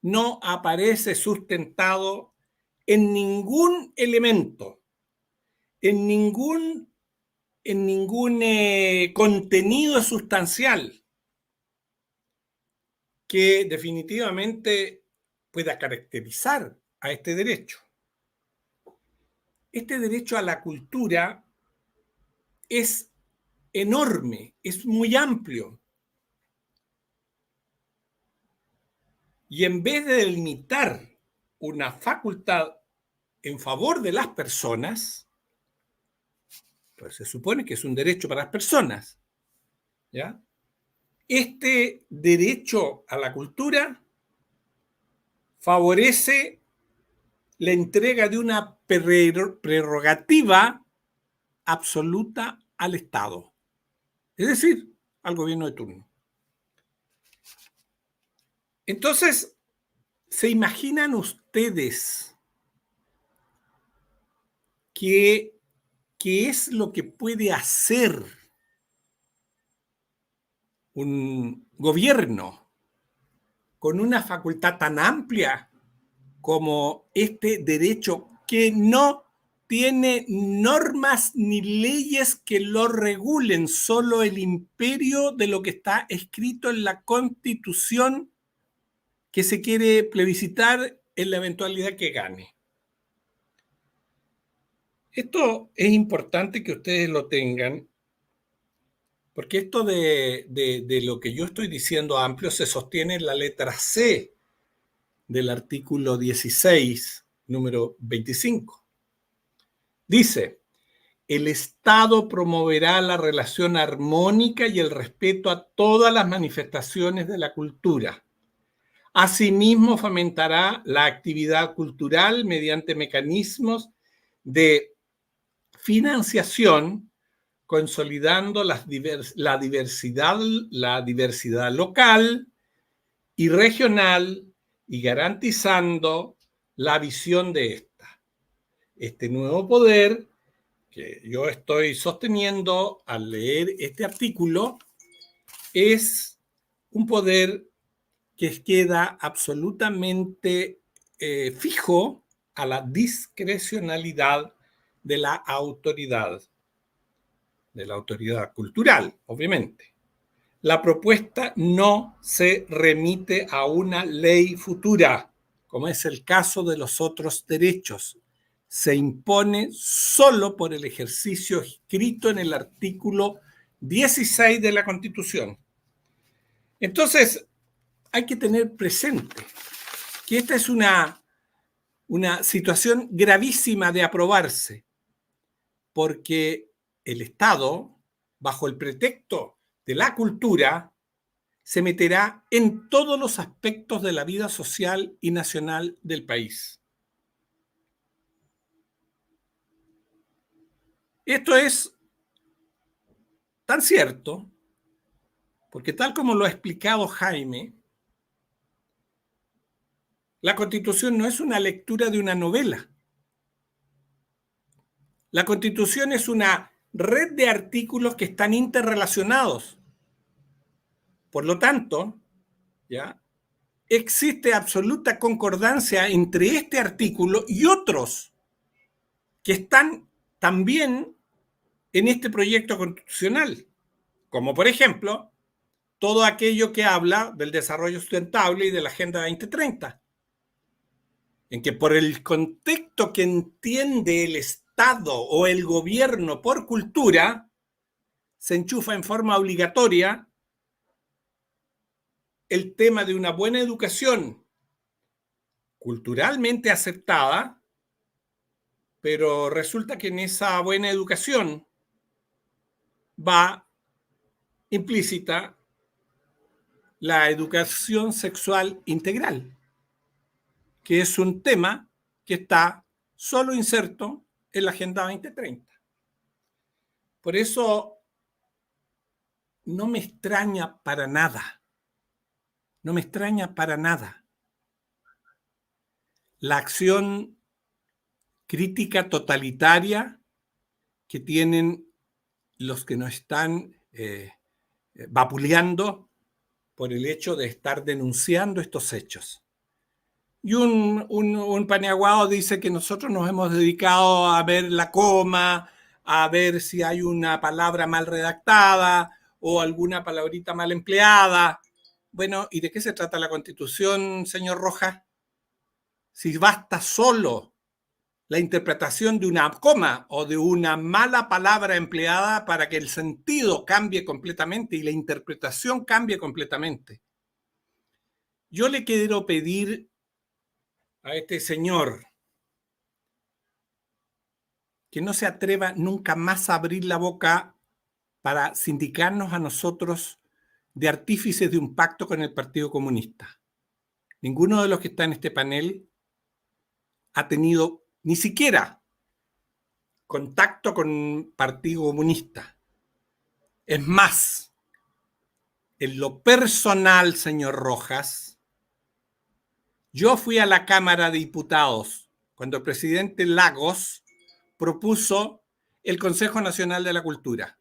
no aparece sustentado en ningún elemento, en ningún contenido sustancial que definitivamente pueda caracterizar a este derecho. Este derecho a la cultura es enorme, es muy amplio. Y en vez de delimitar una facultad en favor de las personas, pues se supone que es un derecho para las personas, ¿ya? Este derecho a la cultura favorece la entrega de una prerrogativa absoluta al Estado, es decir, al gobierno de turno. Entonces, ¿se imaginan ustedes qué es lo que puede hacer un gobierno con una facultad tan amplia como este derecho, que no tiene normas ni leyes que lo regulen, solo el imperio de lo que está escrito en la Constitución que se quiere plebiscitar en la eventualidad que gane? Esto es importante que ustedes lo tengan, porque esto de lo que yo estoy diciendo amplio se sostiene en la letra C del artículo 16, número 25. Dice: el Estado promoverá la relación armónica y el respeto a todas las manifestaciones de la cultura. Asimismo, fomentará la actividad cultural mediante mecanismos de financiación, consolidando la diversidad local y regional y garantizando la visión de esta. Este nuevo poder que yo estoy sosteniendo al leer este artículo es un poder que queda absolutamente fijo a la discrecionalidad de la autoridad cultural, obviamente. La propuesta no se remite a una ley futura, como es el caso de los otros derechos. Se impone solo por el ejercicio escrito en el artículo 16 de la Constitución. Entonces, hay que tener presente que esta es una situación gravísima de aprobarse, porque el Estado, bajo el pretexto de la cultura, se meterá en todos los aspectos de la vida social y nacional del país. Esto es tan cierto, porque tal como lo ha explicado Jaime, la Constitución no es una lectura de una novela. La Constitución es una red de artículos que están interrelacionados. Por lo tanto, ¿ya?, existe absoluta concordancia entre este artículo y otros que están también en este proyecto constitucional, como por ejemplo todo aquello que habla del desarrollo sustentable y de la Agenda 2030, en que por el contexto que entiende el Estado o el gobierno por cultura, se enchufa en forma obligatoria el tema de una buena educación culturalmente aceptada, pero resulta que en esa buena educación va implícita la educación sexual integral, que es un tema que está solo inserto en la Agenda 2030. Por eso no me extraña para nada, no me extraña para nada la acción crítica totalitaria que tienen los que nos están vapuleando por el hecho de estar denunciando estos hechos. Y un paniaguado dice que nosotros nos hemos dedicado a ver la coma, a ver si hay una palabra mal redactada o alguna palabrita mal empleada. Bueno, ¿y de qué se trata la Constitución, señor Rojas? Si basta solo la interpretación de una coma o de una mala palabra empleada para que el sentido cambie completamente y la interpretación cambie completamente. Yo le quiero pedir a este señor que no se atreva nunca más a abrir la boca para sindicarnos a nosotros de artífices de un pacto con el Partido Comunista. Ninguno de los que está en este panel ha tenido ni siquiera contacto con un Partido Comunista. Es más, en lo personal, señor Rojas, yo fui a la Cámara de Diputados cuando el presidente Lagos propuso el Consejo Nacional de la Cultura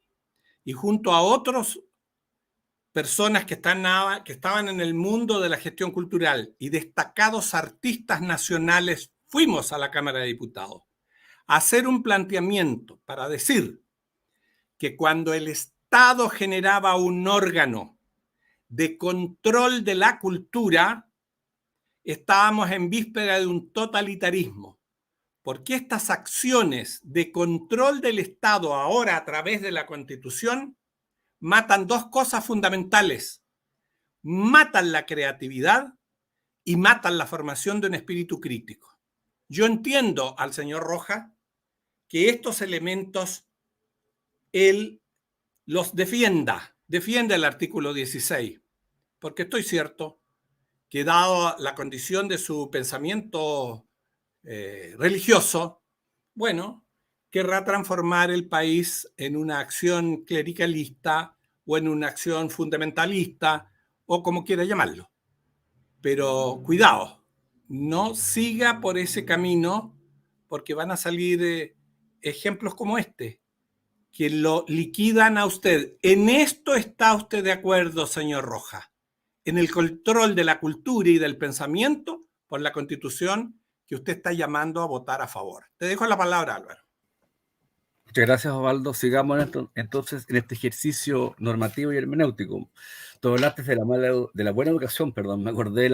y junto a otras personas que estaban en el mundo de la gestión cultural y destacados artistas nacionales, fuimos a la Cámara de Diputados a hacer un planteamiento para decir que cuando el Estado generaba un órgano de control de la cultura, estábamos en víspera de un totalitarismo, porque estas acciones de control del Estado ahora a través de la Constitución matan dos cosas fundamentales: matan la creatividad y matan la formación de un espíritu crítico. Yo entiendo al señor Rojas que estos elementos él los defiende el artículo 16, porque estoy cierto que dado la condición de su pensamiento religioso, bueno, querrá transformar el país en una acción clericalista o en una acción fundamentalista o como quiera llamarlo. Pero cuidado, no siga por ese camino porque van a salir ejemplos como este que lo liquidan a usted. En esto está usted de acuerdo, señor Rojas, en el control de la cultura y del pensamiento por la Constitución que usted está llamando a votar a favor. Te dejo la palabra, Álvaro. Muchas gracias, Osvaldo. Sigamos entonces en este ejercicio normativo y hermenéutico. Tú hablaste de la buena educación, me acordé de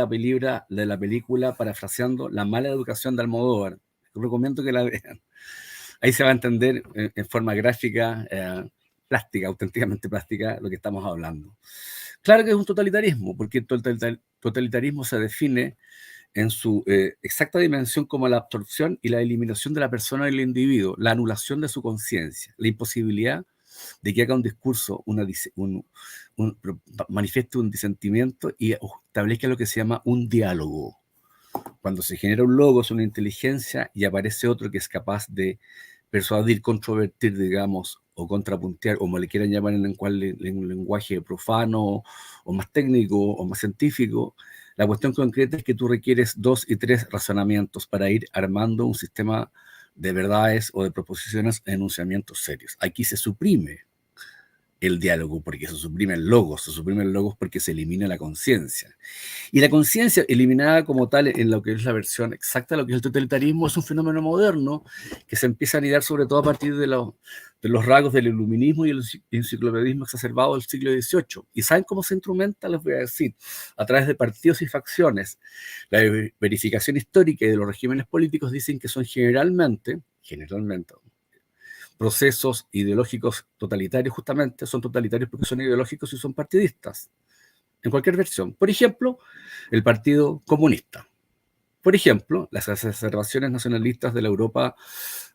la película, parafraseando, La mala educación de Almodóvar. Recomiendo que la vean. Ahí se va a entender en forma gráfica, plástica, auténticamente plástica, lo que estamos hablando. Claro que es un totalitarismo, porque el totalitarismo se define en su exacta dimensión como la absorción y la eliminación de la persona del individuo, la anulación de su conciencia, la imposibilidad de que haga un discurso, manifieste un disentimiento y establezca lo que se llama un diálogo. Cuando se genera un logo, es una inteligencia y aparece otro que es capaz de persuadir, controvertir, digamos, o contrapuntear, o como le quieran llamar en un lenguaje profano, o más técnico, o más científico. La cuestión concreta es que tú requieres 2 y 3 razonamientos para ir armando un sistema de verdades o de proposiciones, enunciamientos serios. Aquí se suprime el diálogo porque se suprimen logos porque se elimina la conciencia. Y la conciencia eliminada como tal en lo que es la versión exacta de lo que es el totalitarismo es un fenómeno moderno que se empieza a anidar sobre todo a partir de los rasgos del iluminismo y el enciclopedismo exacerbado del siglo XVIII. ¿Y saben cómo se instrumenta? Les voy a decir, a través de partidos y facciones. La verificación histórica y de los regímenes políticos dicen que son generalmente, procesos ideológicos totalitarios, justamente son totalitarios porque son ideológicos y son partidistas, en cualquier versión. Por ejemplo, el Partido Comunista. Por ejemplo, las exacerbaciones nacionalistas de la Europa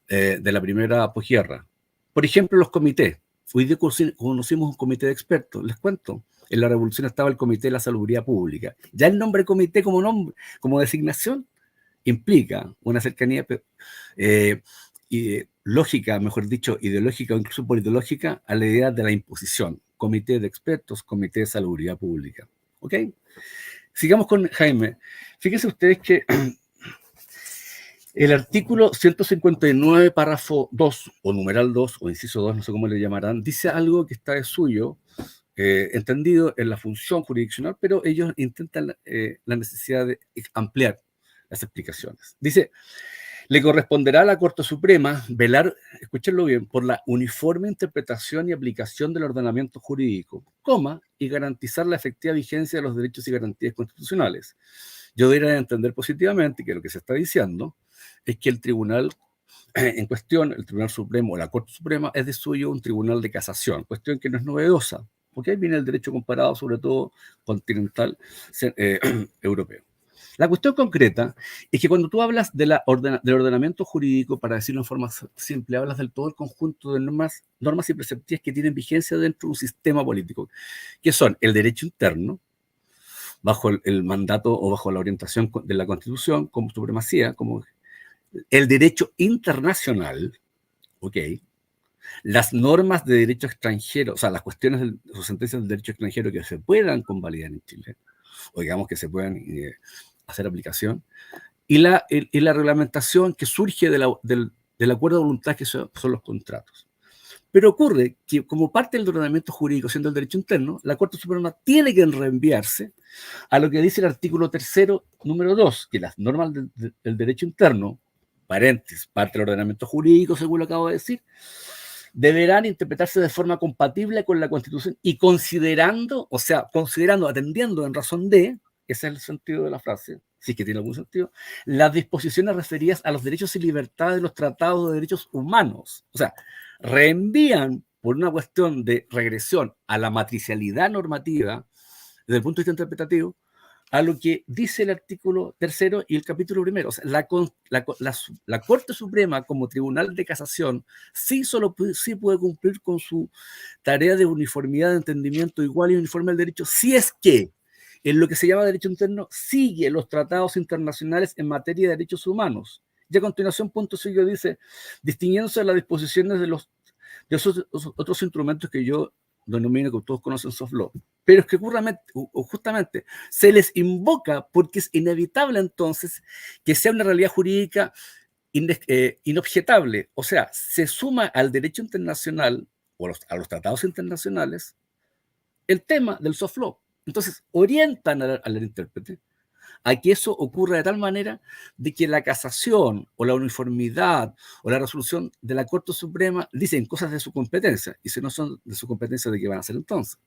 de la primera posguerra. Por ejemplo, los comités. Hoy día conocimos un comité de expertos. Les cuento, en la Revolución estaba el Comité de la Salubridad Pública. Ya el nombre comité como designación, implica una cercanía lógica, mejor dicho, ideológica o incluso politológica a la idea de la imposición. Comité de expertos, Comité de Salubridad Pública. ¿Ok? Sigamos con Jaime. Fíjense ustedes que el artículo 159, párrafo 2, o numeral 2, o inciso 2, no sé cómo le llamarán, dice algo que está de suyo, entendido en la función jurisdiccional, pero ellos intentan la necesidad de ampliar las explicaciones. Dice, le corresponderá a la Corte Suprema velar, escúchenlo bien, por la uniforme interpretación y aplicación del ordenamiento jurídico, y garantizar la efectiva vigencia de los derechos y garantías constitucionales. Yo debería entender positivamente que lo que se está diciendo es que el tribunal en cuestión, el Tribunal Supremo o la Corte Suprema, es de suyo un tribunal de casación, cuestión que no es novedosa, porque ahí viene el derecho comparado, sobre todo continental europeo. La cuestión concreta es que cuando tú hablas del ordenamiento jurídico, para decirlo en forma simple, hablas del todo el conjunto de normas y preceptivas que tienen vigencia dentro de un sistema político, que son el derecho interno, bajo el mandato o bajo la orientación de la Constitución, como supremacía, como el derecho internacional, ¿ok? Las normas de derecho extranjero, o sea, las cuestiones o sentencias del derecho extranjero que se puedan convalidar en Chile, o digamos que se puedan hacer aplicación, y la reglamentación que surge del acuerdo de voluntad, que son los contratos. Pero ocurre que como parte del ordenamiento jurídico, siendo el derecho interno, la Corte Suprema tiene que reenviarse a lo que dice el artículo 3º, número 2, que las normas del derecho interno, paréntesis, parte del ordenamiento jurídico, según lo acabo de decir, deberán interpretarse de forma compatible con la Constitución y considerando, atendiendo en razón de, ese es el sentido de la frase, si es que tiene algún sentido, las disposiciones referidas a los derechos y libertades de los tratados de derechos humanos. O sea, reenvían por una cuestión de regresión a la matricialidad normativa, desde el punto de vista interpretativo, a lo que dice el artículo 3º y el capítulo 1. O sea, la Corte Suprema como tribunal de casación sí puede cumplir con su tarea de uniformidad de entendimiento igual y uniforme del derecho, si es que en lo que se llama derecho interno sigue los tratados internacionales en materia de derechos humanos. Y a continuación, punto seguido dice, distinguiéndose las disposiciones de esos otros instrumentos que yo denomino, que todos conocen, soft law. Pero es que justamente se les invoca porque es inevitable entonces que sea una realidad jurídica inobjetable. O sea, se suma al derecho internacional o a los tratados internacionales el tema del soft law. Entonces, orientan al intérprete a que eso ocurra de tal manera de que la casación o la uniformidad o la resolución de la Corte Suprema dicen cosas de su competencia, y si no son de su competencia, ¿de qué van a hacer entonces?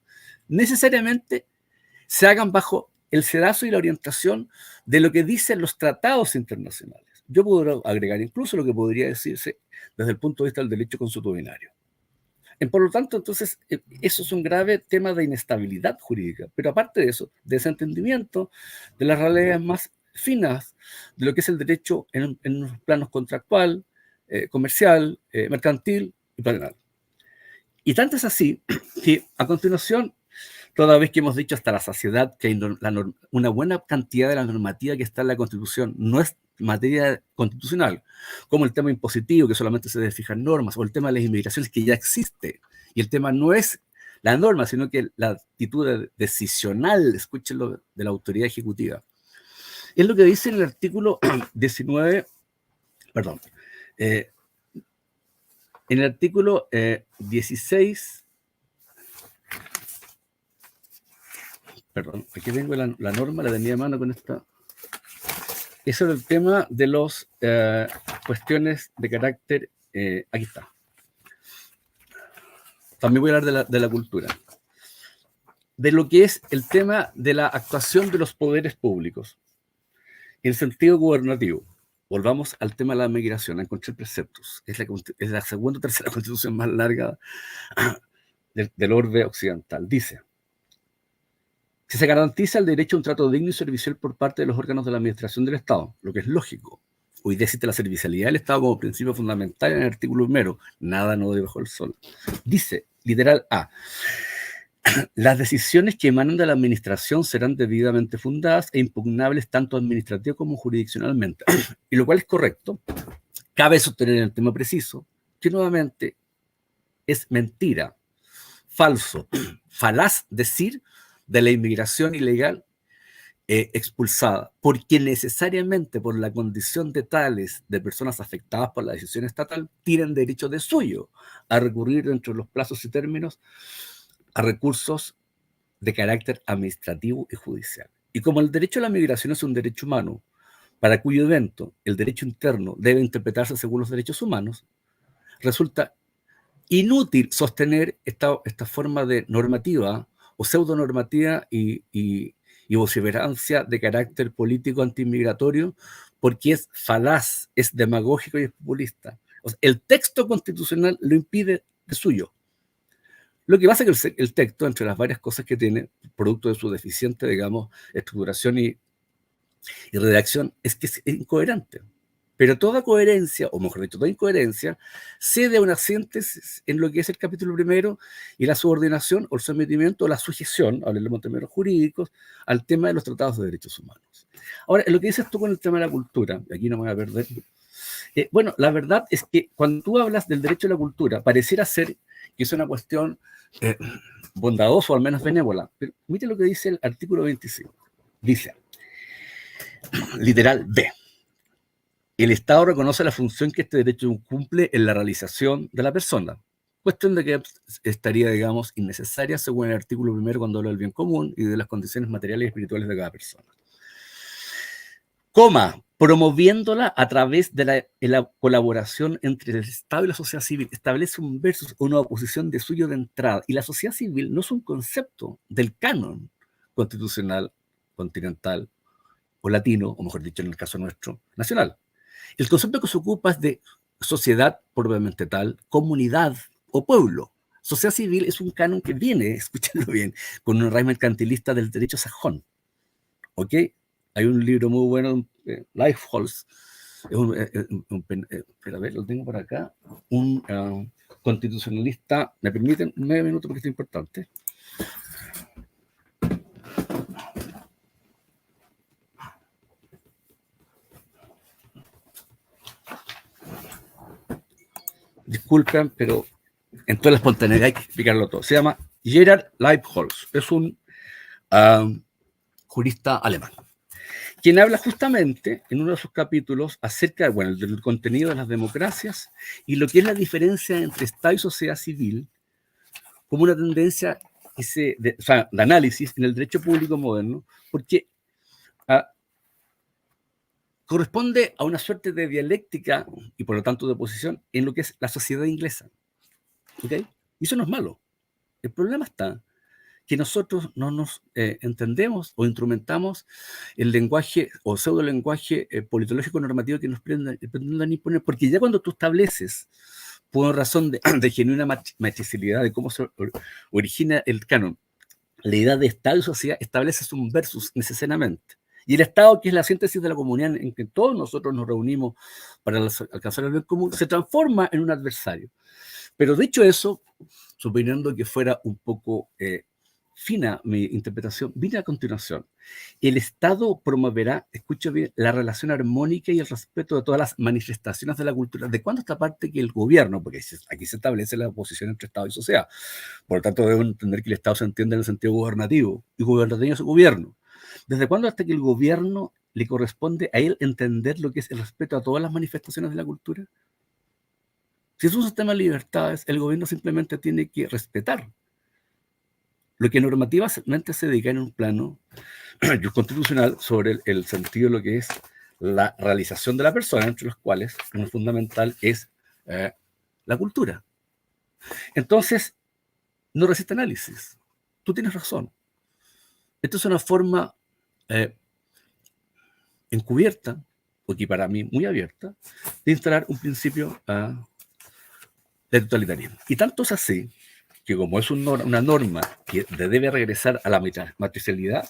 Necesariamente se hagan bajo el sedazo y la orientación de lo que dicen los tratados internacionales. Yo puedo agregar incluso lo que podría decirse desde el punto de vista del derecho consuetudinario. Por lo tanto, entonces, eso es un grave tema de inestabilidad jurídica, pero aparte de eso, de desentendimiento de las realidades más finas de lo que es el derecho en unos planos contractual, comercial, mercantil y penal. Y tanto es así que a continuación, toda vez que hemos dicho hasta la saciedad que hay una buena cantidad de la normativa que está en la Constitución no es materia constitucional, como el tema impositivo, que solamente se debe fijar normas, o el tema de las inmigraciones, que ya existe. Y el tema no es la norma, sino que la actitud decisional, escúchenlo, de la autoridad ejecutiva. Es lo que dice en el artículo 19, perdón, en el artículo 16, perdón, aquí tengo la norma, la tenía a mano con esta. Eso es el tema de las cuestiones de carácter, aquí está. También voy a hablar de la cultura. De lo que es el tema de la actuación de los poderes públicos en sentido gubernativo. Volvamos al tema de la migración, a encontrar preceptos. Es la segunda o tercera constitución más larga del orbe occidental. Dice: si se garantiza el derecho a un trato digno y servicial por parte de los órganos de la administración del Estado, lo que es lógico, Hoy día existe la servicialidad del Estado como principio fundamental en el artículo 1, nada nuevo debajo del sol. Dice, literal A, las decisiones que emanan de la administración serán debidamente fundadas e impugnables tanto administrativa como jurisdiccionalmente. Y lo cual es correcto. Cabe sostener en el tema preciso que nuevamente es mentira, falso, falaz decir de la inmigración ilegal expulsada, porque necesariamente por la condición de tales de personas afectadas por la decisión estatal, tienen derecho de suyo a recurrir dentro de los plazos y términos a recursos de carácter administrativo y judicial. Y como el derecho a la migración es un derecho humano, para cuyo evento el derecho interno debe interpretarse según los derechos humanos, resulta inútil sostener esta forma de normativa o pseudonormativa y vociferancia de carácter político antimigratorio, porque es falaz, es demagógico y es populista. O sea, el texto constitucional lo impide de suyo. Lo que pasa es que el texto, entre las varias cosas que tiene, producto de su deficiente, digamos, estructuración y redacción, es que es incoherente. Pero toda coherencia, o mejor dicho, toda incoherencia, cede a una síntesis en lo que es el capítulo primero y la subordinación o el sometimiento o la sujeción, hablemos en términos jurídicos, al tema de los tratados de derechos humanos. Ahora, lo que dices tú con el tema de la cultura, aquí no me voy a perder. Bueno, la verdad es que cuando tú hablas del derecho a la cultura, pareciera ser que es una cuestión bondadosa o al menos benévola. Pero mire lo que dice el artículo 25. Dice, literal B. El Estado reconoce la función que este derecho cumple en la realización de la persona. Cuestión de que estaría, digamos, innecesaria según el artículo primero cuando habla del bien común y de las condiciones materiales y espirituales de cada persona. Coma, promoviéndola a través de la colaboración entre el Estado y la sociedad civil. Establece un versus, una oposición de suyo de entrada. Y la sociedad civil no es un concepto del canon constitucional, continental o latino, o mejor dicho, en el caso nuestro, nacional. El concepto que se ocupa es de sociedad propiamente tal, comunidad o pueblo. Sociedad civil es un canon que viene, escúchenlo bien, con un raíz mercantilista del derecho sajón. ¿Ok? Hay un libro muy bueno, Lifeholz, espera, a ver, lo tengo por acá, un constitucionalista, ¿me permiten un medio minuto porque esto es importante? Disculpen, pero en toda la espontaneidad hay que explicarlo todo. Se llama Gerhard Lifeholz, es un jurista alemán, quien habla justamente en uno de sus capítulos acerca del contenido de las democracias y lo que es la diferencia entre Estado y sociedad civil como una tendencia de análisis en el derecho público moderno, porque corresponde a una suerte de dialéctica y por lo tanto de oposición en lo que es la sociedad inglesa. ¿Okay? Y eso no es malo. El problema está que nosotros no nos entendemos o instrumentamos el lenguaje o pseudo lenguaje politológico normativo que nos pretenden imponer, porque ya cuando tú estableces, por razón de genuina matricialidad de cómo se origina el canon, la idea de Estado y sociedad, estableces un versus necesariamente. Y el Estado, que es la síntesis de la comunidad en que todos nosotros nos reunimos para alcanzar el bien común, se transforma en un adversario. Pero dicho eso, suponiendo que fuera un poco fina mi interpretación, viene a continuación. El Estado promoverá, escucha bien, la relación armónica y el respeto de todas las manifestaciones de la cultura. ¿De cuándo esta parte que el gobierno? Porque aquí se establece la oposición entre Estado y sociedad. Por lo tanto, debemos entender que el Estado se entiende en el sentido gubernativo y gubernativo es el gobierno. ¿Desde cuándo hasta que el gobierno le corresponde a él entender lo que es el respeto a todas las manifestaciones de la cultura? Si es un sistema de libertades, el gobierno simplemente tiene que respetar lo que normativamente se dedica en un plano constitucional sobre el sentido de lo que es la realización de la persona, entre los cuales uno fundamental es la cultura. Entonces, no resiste análisis. Tú tienes razón. Esto es una forma encubierta, o que para mí muy abierta, de instalar un principio de totalitarismo. Y tanto es así que como es una norma que debe regresar a la matricialidad,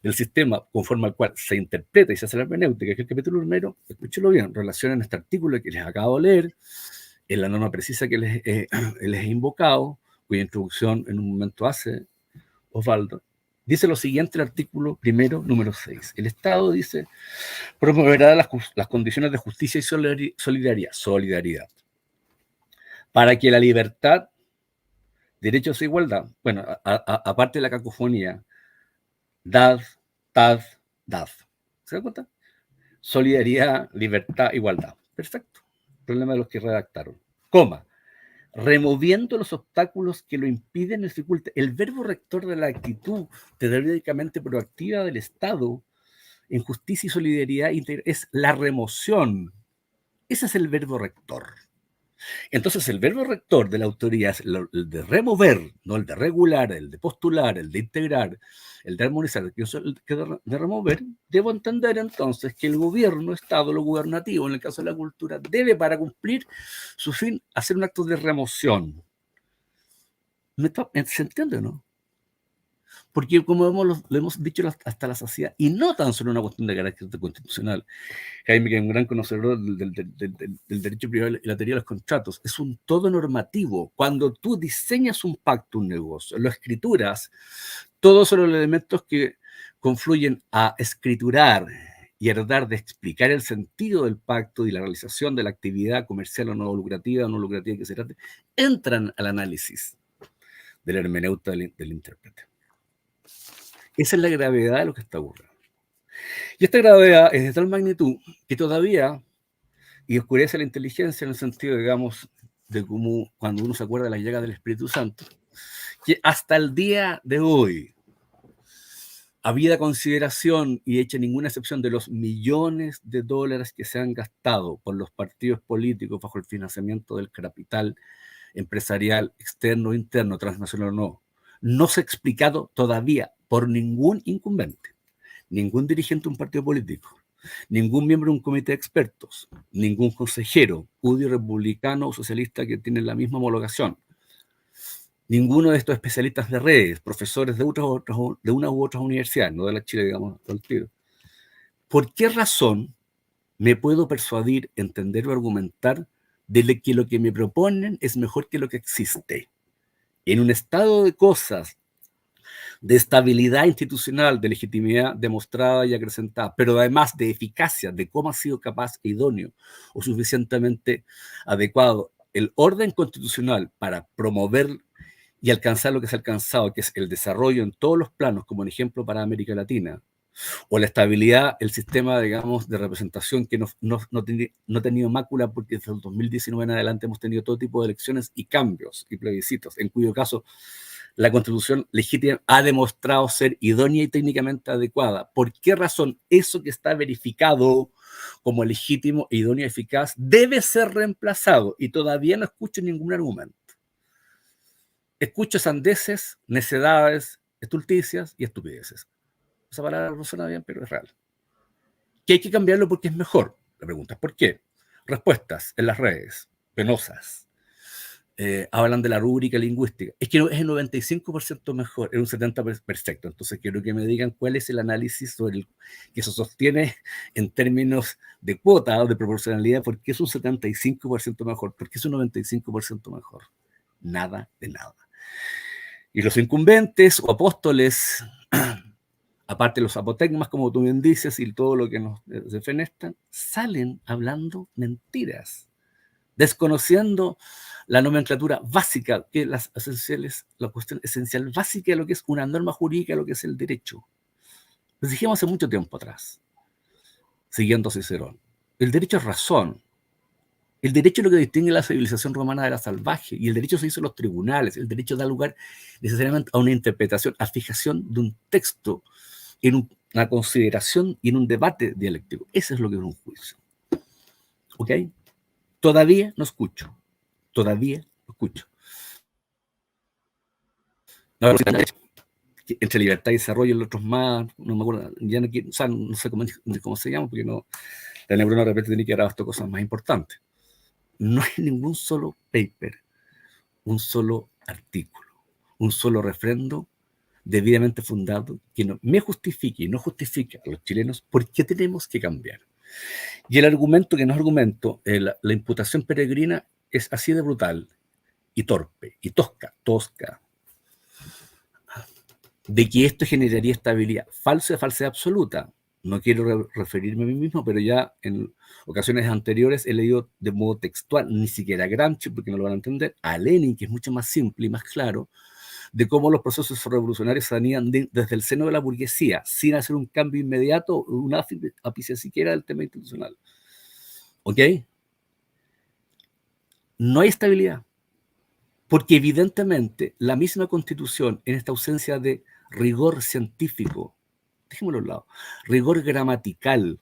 del sistema conforme al cual se interpreta y se hace la hermenéutica, que es el capítulo primero, escúchelo bien, relaciona en este artículo que les acabo de leer, en la norma precisa que les he invocado, cuya introducción en un momento hace Osvaldo, dice lo siguiente el artículo primero, número 6. El Estado, dice, promoverá las condiciones de justicia y solidaridad, para que la libertad, derechos e igualdad, bueno, aparte de la cacofonía, dad, ¿se dan cuenta? Solidaridad, libertad, igualdad. Perfecto. Problema de los que redactaron. Coma. Removiendo los obstáculos que lo impiden, dificulta. El verbo rector de la actitud teóricamente proactiva del Estado en justicia y solidaridad es la remoción. Ese es el verbo rector. Entonces, el verbo rector de la autoría es el de remover, no el de regular, el de postular, el de integrar, el de armonizar, el de remover. Debo entender entonces que el gobierno, Estado, lo gubernativo, en el caso de la cultura, debe, para cumplir su fin, hacer un acto de remoción. ¿Se entiende o no? Porque como lo hemos dicho hasta la saciedad, y no tan solo una cuestión de carácter constitucional, Jaime, que es un gran conocedor del derecho privado y la teoría de los contratos, es un todo normativo. Cuando tú diseñas un pacto, un negocio, lo escrituras, todos son los elementos que confluyen a escriturar y a tratar de explicar el sentido del pacto y la realización de la actividad comercial o no lucrativa que se trate, entran al análisis del hermeneuta del intérprete. Esa es la gravedad de lo que está ocurriendo. Y esta gravedad es de tal magnitud que todavía, y oscurece la inteligencia en el sentido, digamos, de cómo cuando uno se acuerda de la llegada del Espíritu Santo, que hasta el día de hoy, habida consideración y hecha ninguna excepción de los millones de dólares que se han gastado por los partidos políticos bajo el financiamiento del capital empresarial externo o interno, transnacional o no, no se ha explicado todavía por ningún incumbente, ningún dirigente de un partido político, ningún miembro de un comité de expertos, ningún consejero, UDI, republicano o socialista que tienen la misma homologación, ninguno de estos especialistas de redes, profesores de una u otras universidades, no de la Chile, digamos, al tiro. ¿Por qué razón me puedo persuadir, entender o argumentar de que lo que me proponen es mejor que lo que existe? En un estado de cosas de estabilidad institucional, de legitimidad demostrada y acrecentada, pero además de eficacia, de cómo ha sido capaz, idóneo o suficientemente adecuado el orden constitucional para promover y alcanzar lo que se ha alcanzado, que es el desarrollo en todos los planos, como un ejemplo para América Latina, o la estabilidad, el sistema, digamos, de representación que no ha tenido mácula, porque desde el 2019 en adelante hemos tenido todo tipo de elecciones y cambios y plebiscitos, en cuyo caso la Constitución legítima ha demostrado ser idónea y técnicamente adecuada. ¿Por qué razón eso que está verificado como legítimo, idóneo y eficaz debe ser reemplazado? Y todavía no escucho ningún argumento. Escucho sandeces, necedades, estulticias y estupideces. Esa palabra no suena bien, pero es real. Que hay que cambiarlo porque es mejor. La pregunta es ¿por qué? Respuestas en las redes, penosas. Hablan de la rúbrica lingüística. Es que es el 95% mejor, es un 70% perfecto. Entonces quiero que me digan cuál es el análisis sobre el que se sostiene en términos de cuota o de proporcionalidad, por qué es un 75% mejor, por qué es un 95% mejor. Nada de nada. Y los incumbentes o apóstoles, aparte de los apotegmas, como tú bien dices, y todo lo que nos defenestan, salen hablando mentiras, desconociendo la nomenclatura básica, que las esenciales, la cuestión esencial básica de lo que es una norma jurídica, lo que es el derecho. Lo dijimos hace mucho tiempo atrás, siguiendo a Cicerón. El derecho es razón. El derecho es lo que distingue la civilización romana de la salvaje, y el derecho se hizo en los tribunales. El derecho da lugar necesariamente a una interpretación, a fijación de un texto, en una consideración y en un debate dialéctico. Eso es lo que es un juicio. ¿Ok? Todavía no escucho. No, entre libertad y desarrollo, los otros más, no me acuerdo, ya no, o sea, no sé cómo se llama, porque no, la neurona de repente tiene que dar hasta cosas más importantes. No hay ningún solo paper, un solo artículo, un solo refrendo debidamente fundado, que no me justifique y no justifique a los chilenos por qué tenemos que cambiar. Y el argumento que no es argumento, la imputación peregrina es así de brutal y torpe y tosca, de que esto generaría estabilidad. Falso de falsedad absoluta. No quiero referirme a mí mismo, pero ya en ocasiones anteriores he leído de modo textual, ni siquiera a Gramsci, porque no lo van a entender, a Lenin, que es mucho más simple y más claro, de cómo los procesos revolucionarios salían desde el seno de la burguesía, sin hacer un cambio inmediato, un ápice siquiera del tema institucional. ¿Ok? No hay estabilidad, porque evidentemente la misma Constitución, en esta ausencia de rigor científico, dejémoslo a un lado, rigor gramatical,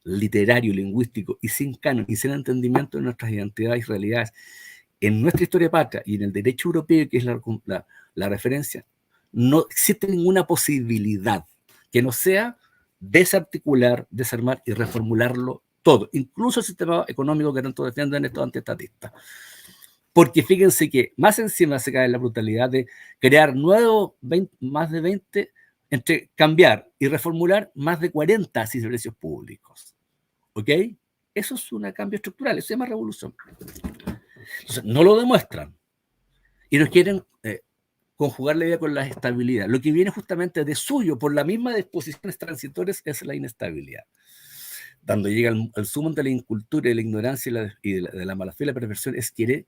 literario, lingüístico, y sin canon, y sin entendimiento de nuestras identidades y realidades, en nuestra historia patria y en el derecho europeo, que es la referencia, no existe ninguna posibilidad que no sea desarticular, desarmar y reformularlo todo, incluso el sistema económico que tanto defienden estos antiestatistas. Porque fíjense que más encima se cae la brutalidad de crear más de 20, entre cambiar y reformular más de 40 servicios públicos. ¿Ok? Eso es un cambio estructural, eso se llama revolución. Entonces, no lo demuestran. Y nos quieren conjugar la idea con la estabilidad. Lo que viene justamente de suyo, por la misma disposiciones transitorias, es la inestabilidad. Cuando llega al sumo de la incultura y la ignorancia y de la mala fe y la perversión, es querer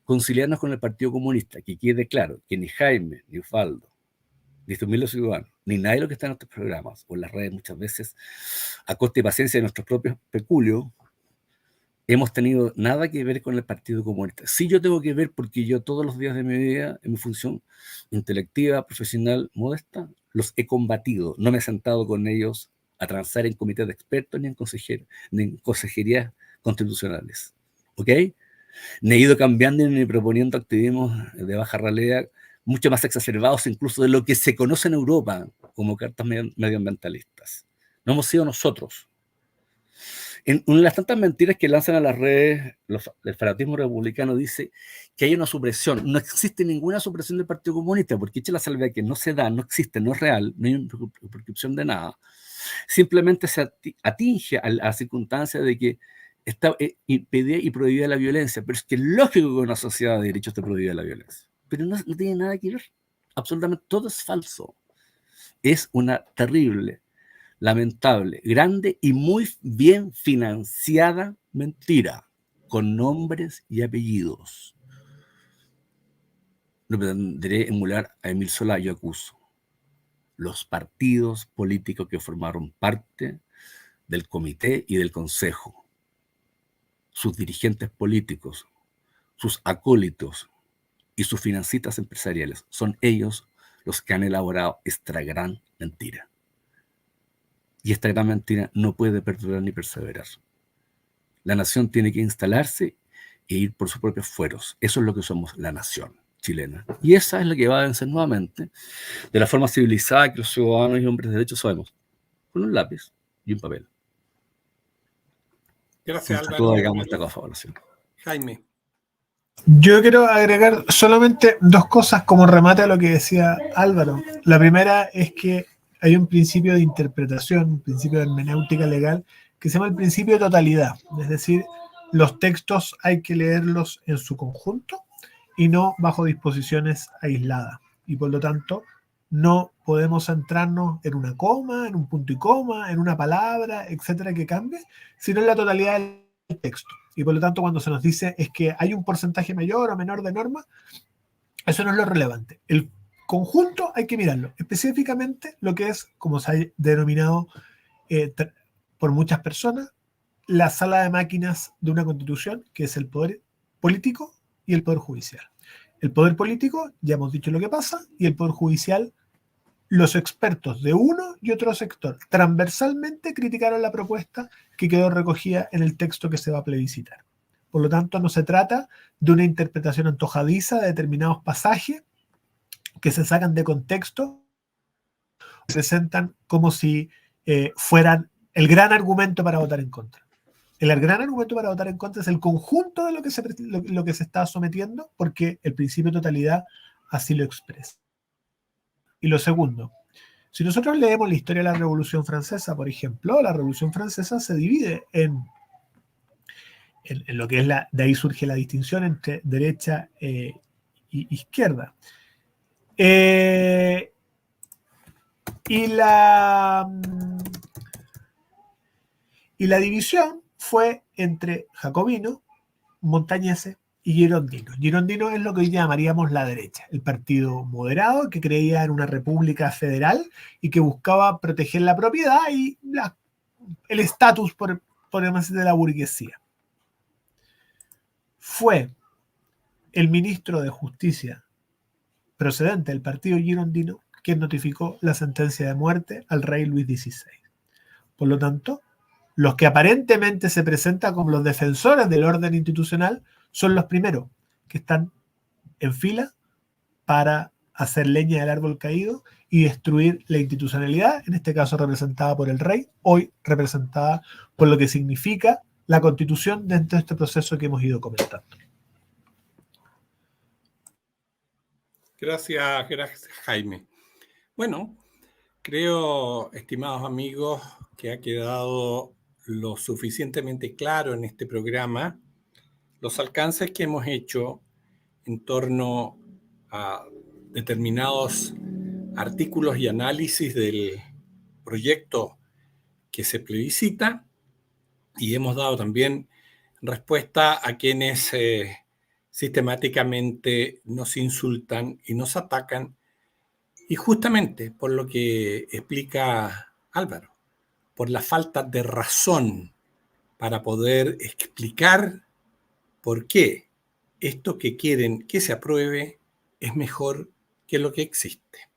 conciliarnos con el Partido Comunista, que quede claro que ni Jaime, ni Ufaldo, ni los ciudadanos, ni nadie de los que está en nuestros programas o en las redes muchas veces, a costa y paciencia de nuestros propios peculios, hemos tenido nada que ver con el Partido Comunista. Sí, yo tengo que ver porque yo todos los días de mi vida, en mi función intelectiva, profesional, modesta, los he combatido. No me he sentado con ellos a transar en comités de expertos ni en consejerías constitucionales. ¿Ok? Ni he ido cambiando ni proponiendo activismos de baja realidad mucho más exacerbados incluso de lo que se conoce en Europa como cartas medioambientalistas. No hemos sido nosotros. En una de las tantas mentiras que lanzan a las redes, el fanatismo republicano dice que hay una supresión. No existe ninguna supresión del Partido Comunista, porque echa la salvedad que no se da, no existe, no es real, no hay una prescripción de nada. Simplemente se atinge a la circunstancia de que está impedida y prohibida la violencia, pero es que es lógico que una sociedad de derechos te prohíba la violencia. Pero no tiene nada que ver. Absolutamente todo es falso. Es una terrible, lamentable, grande y muy bien financiada mentira, con nombres y apellidos. No pretenderé emular a Emil Solá, yo acuso. Los partidos políticos que formaron parte del comité y del consejo, sus dirigentes políticos, sus acólitos y sus financistas empresariales, son ellos los que han elaborado esta gran mentira. Y esta gran mentira no puede perdurar ni perseverar. La nación tiene que instalarse e ir por sus propios fueros. Eso es lo que somos, la nación chilena. Y esa es la que va a vencer nuevamente de la forma civilizada que los ciudadanos y hombres de derecho sabemos, con un lápiz y un papel. Gracias, Álvaro. Todo, digamos, esta confabulación. Jaime. Yo quiero agregar solamente dos cosas como remate a lo que decía Álvaro. La primera es que hay un principio de interpretación, un principio de hermenéutica legal, que se llama el principio de totalidad. Es decir, los textos hay que leerlos en su conjunto y no bajo disposiciones aisladas. Y por lo tanto, no podemos centrarnos en una coma, en un punto y coma, en una palabra, etcétera, que cambie, sino en la totalidad del texto. Y por lo tanto, cuando se nos dice es que hay un porcentaje mayor o menor de norma, eso no es lo relevante. El conjunto hay que mirarlo. Específicamente lo que es, como se ha denominado por muchas personas, la sala de máquinas de una constitución, que es el poder político y el poder judicial. El poder político, ya hemos dicho lo que pasa, y el poder judicial, los expertos de uno y otro sector transversalmente criticaron la propuesta que quedó recogida en el texto que se va a plebiscitar. Por lo tanto, no se trata de una interpretación antojadiza de determinados pasajes que se sacan de contexto, se presentan como si fueran el gran argumento para votar en contra. El gran argumento para votar en contra es el conjunto de lo que se está sometiendo, porque el principio de totalidad así lo expresa. Y lo segundo, si nosotros leemos la historia de la Revolución Francesa, por ejemplo, la Revolución Francesa se divide en lo que es de ahí surge la distinción entre derecha y izquierda. Y la división fue entre jacobinos, montañeses y girondinos. Girondinos es lo que hoy llamaríamos la derecha, el partido moderado que creía en una república federal y que buscaba proteger la propiedad y el estatus, por decir, de la burguesía. Fue el ministro de Justicia procedente del partido girondino quien notificó la sentencia de muerte al rey Luis XVI. Por lo tanto, los que aparentemente se presentan como los defensores del orden institucional son los primeros que están en fila para hacer leña del árbol caído y destruir la institucionalidad, en este caso representada por el rey, hoy representada por lo que significa la Constitución dentro de este proceso que hemos ido comentando. Gracias, Jaime. Bueno, creo, estimados amigos, que ha quedado lo suficientemente claro en este programa los alcances que hemos hecho en torno a determinados artículos y análisis del proyecto que se plebiscita, y hemos dado también respuesta a quienes sistemáticamente nos insultan y nos atacan, y justamente por lo que explica Álvaro, por la falta de razón para poder explicar por qué esto que quieren que se apruebe es mejor que lo que existe.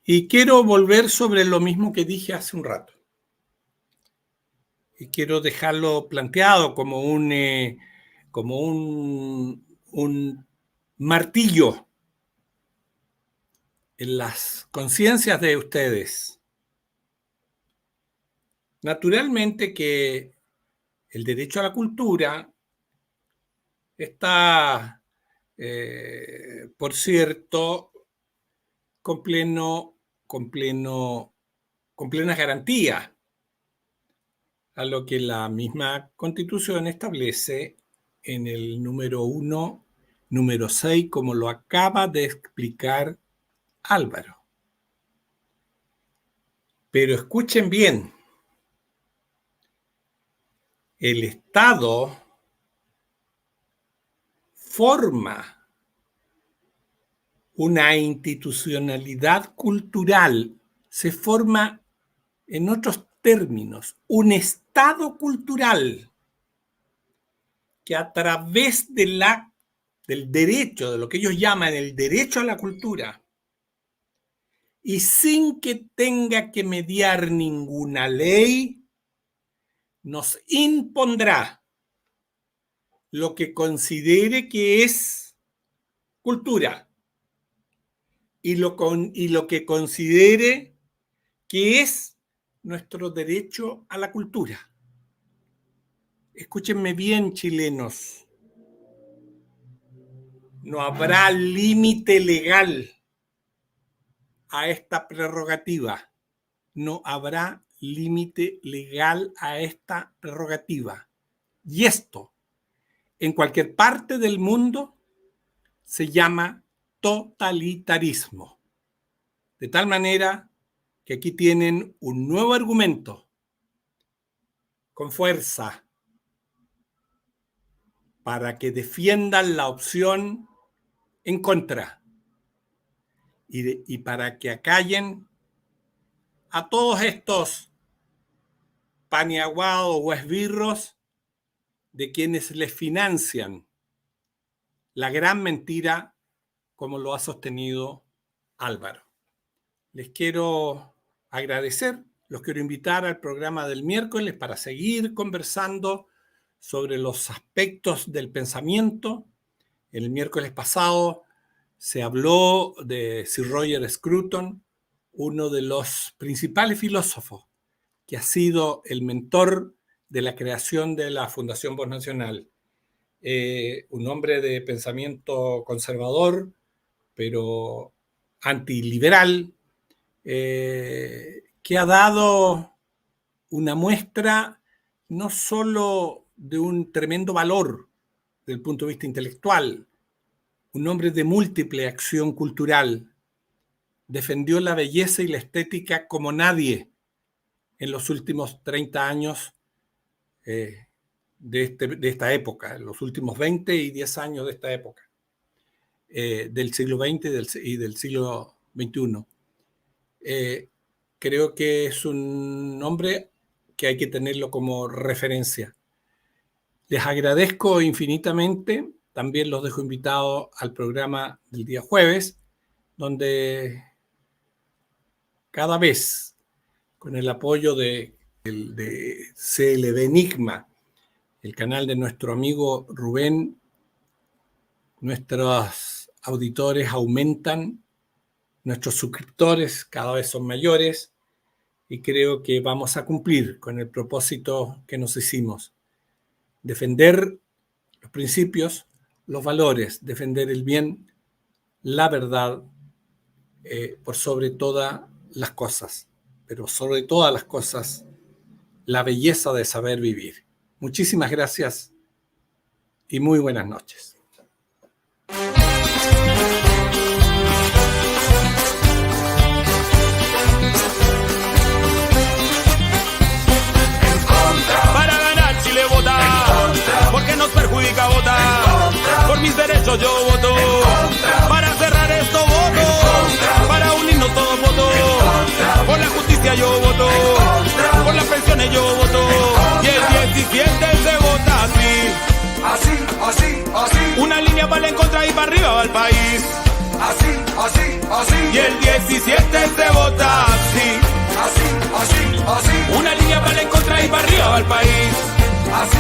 Y quiero volver sobre lo mismo que dije hace un rato. Y quiero dejarlo planteado como un martillo en las conciencias de ustedes. Naturalmente que el derecho a la cultura está, por cierto, con plenas garantías a lo que la misma Constitución establece en el número 1, número 6, como lo acaba de explicar Álvaro. Pero escuchen bien, el Estado forma una institucionalidad cultural, se forma, en otros términos, un Estado cultural que a través del derecho, de lo que ellos llaman el derecho a la cultura, y sin que tenga que mediar ninguna ley, nos impondrá lo que considere que es cultura y lo que considere que es nuestro derecho a la cultura. Escúchenme bien, chilenos. No habrá límite legal a esta prerrogativa. No habrá límite legal a esta prerrogativa. Y esto, en cualquier parte del mundo, se llama totalitarismo. De tal manera que aquí tienen un nuevo argumento con fuerza para que defiendan la opción en contra y para que acallen a todos estos paniaguados o esbirros de quienes les financian la gran mentira, como lo ha sostenido Álvaro. Les quiero agradecer, los quiero invitar al programa del miércoles para seguir conversando sobre los aspectos del pensamiento. El miércoles pasado se habló de Sir Roger Scruton, uno de los principales filósofos que ha sido el mentor de la creación de la Fundación Voz Nacional. Un hombre de pensamiento conservador, pero antiliberal, que ha dado una muestra no solo de un tremendo valor desde el punto de vista intelectual, un hombre de múltiple acción cultural, defendió la belleza y la estética como nadie en los últimos 30 años de esta época, en los últimos 20 y 10 años de esta época, del siglo XX y del siglo XXI. Creo que es un hombre que hay que tenerlo como referencia. Les agradezco infinitamente. También los dejo invitados al programa del día jueves, donde cada vez, con el apoyo de CLB Enigma, el canal de nuestro amigo Rubén, nuestros auditores aumentan, nuestros suscriptores cada vez son mayores y creo que vamos a cumplir con el propósito que nos hicimos. Defender los principios, los valores, defender el bien, la verdad, por sobre todas las cosas, pero sobre todas las cosas, la belleza de saber vivir. Muchísimas gracias y muy buenas noches. Para ganar Chile vota, porque nos perjudica votar. Por mis derechos yo voto, para cerrar esto voto, para unirnos todos voto, por la justicia yo voto, por las pensiones yo voto, y el 17 se vota así, una línea para en contra y para arriba va el país, así, y el 17 se vota así, una línea para en contra y para arriba va el país, así.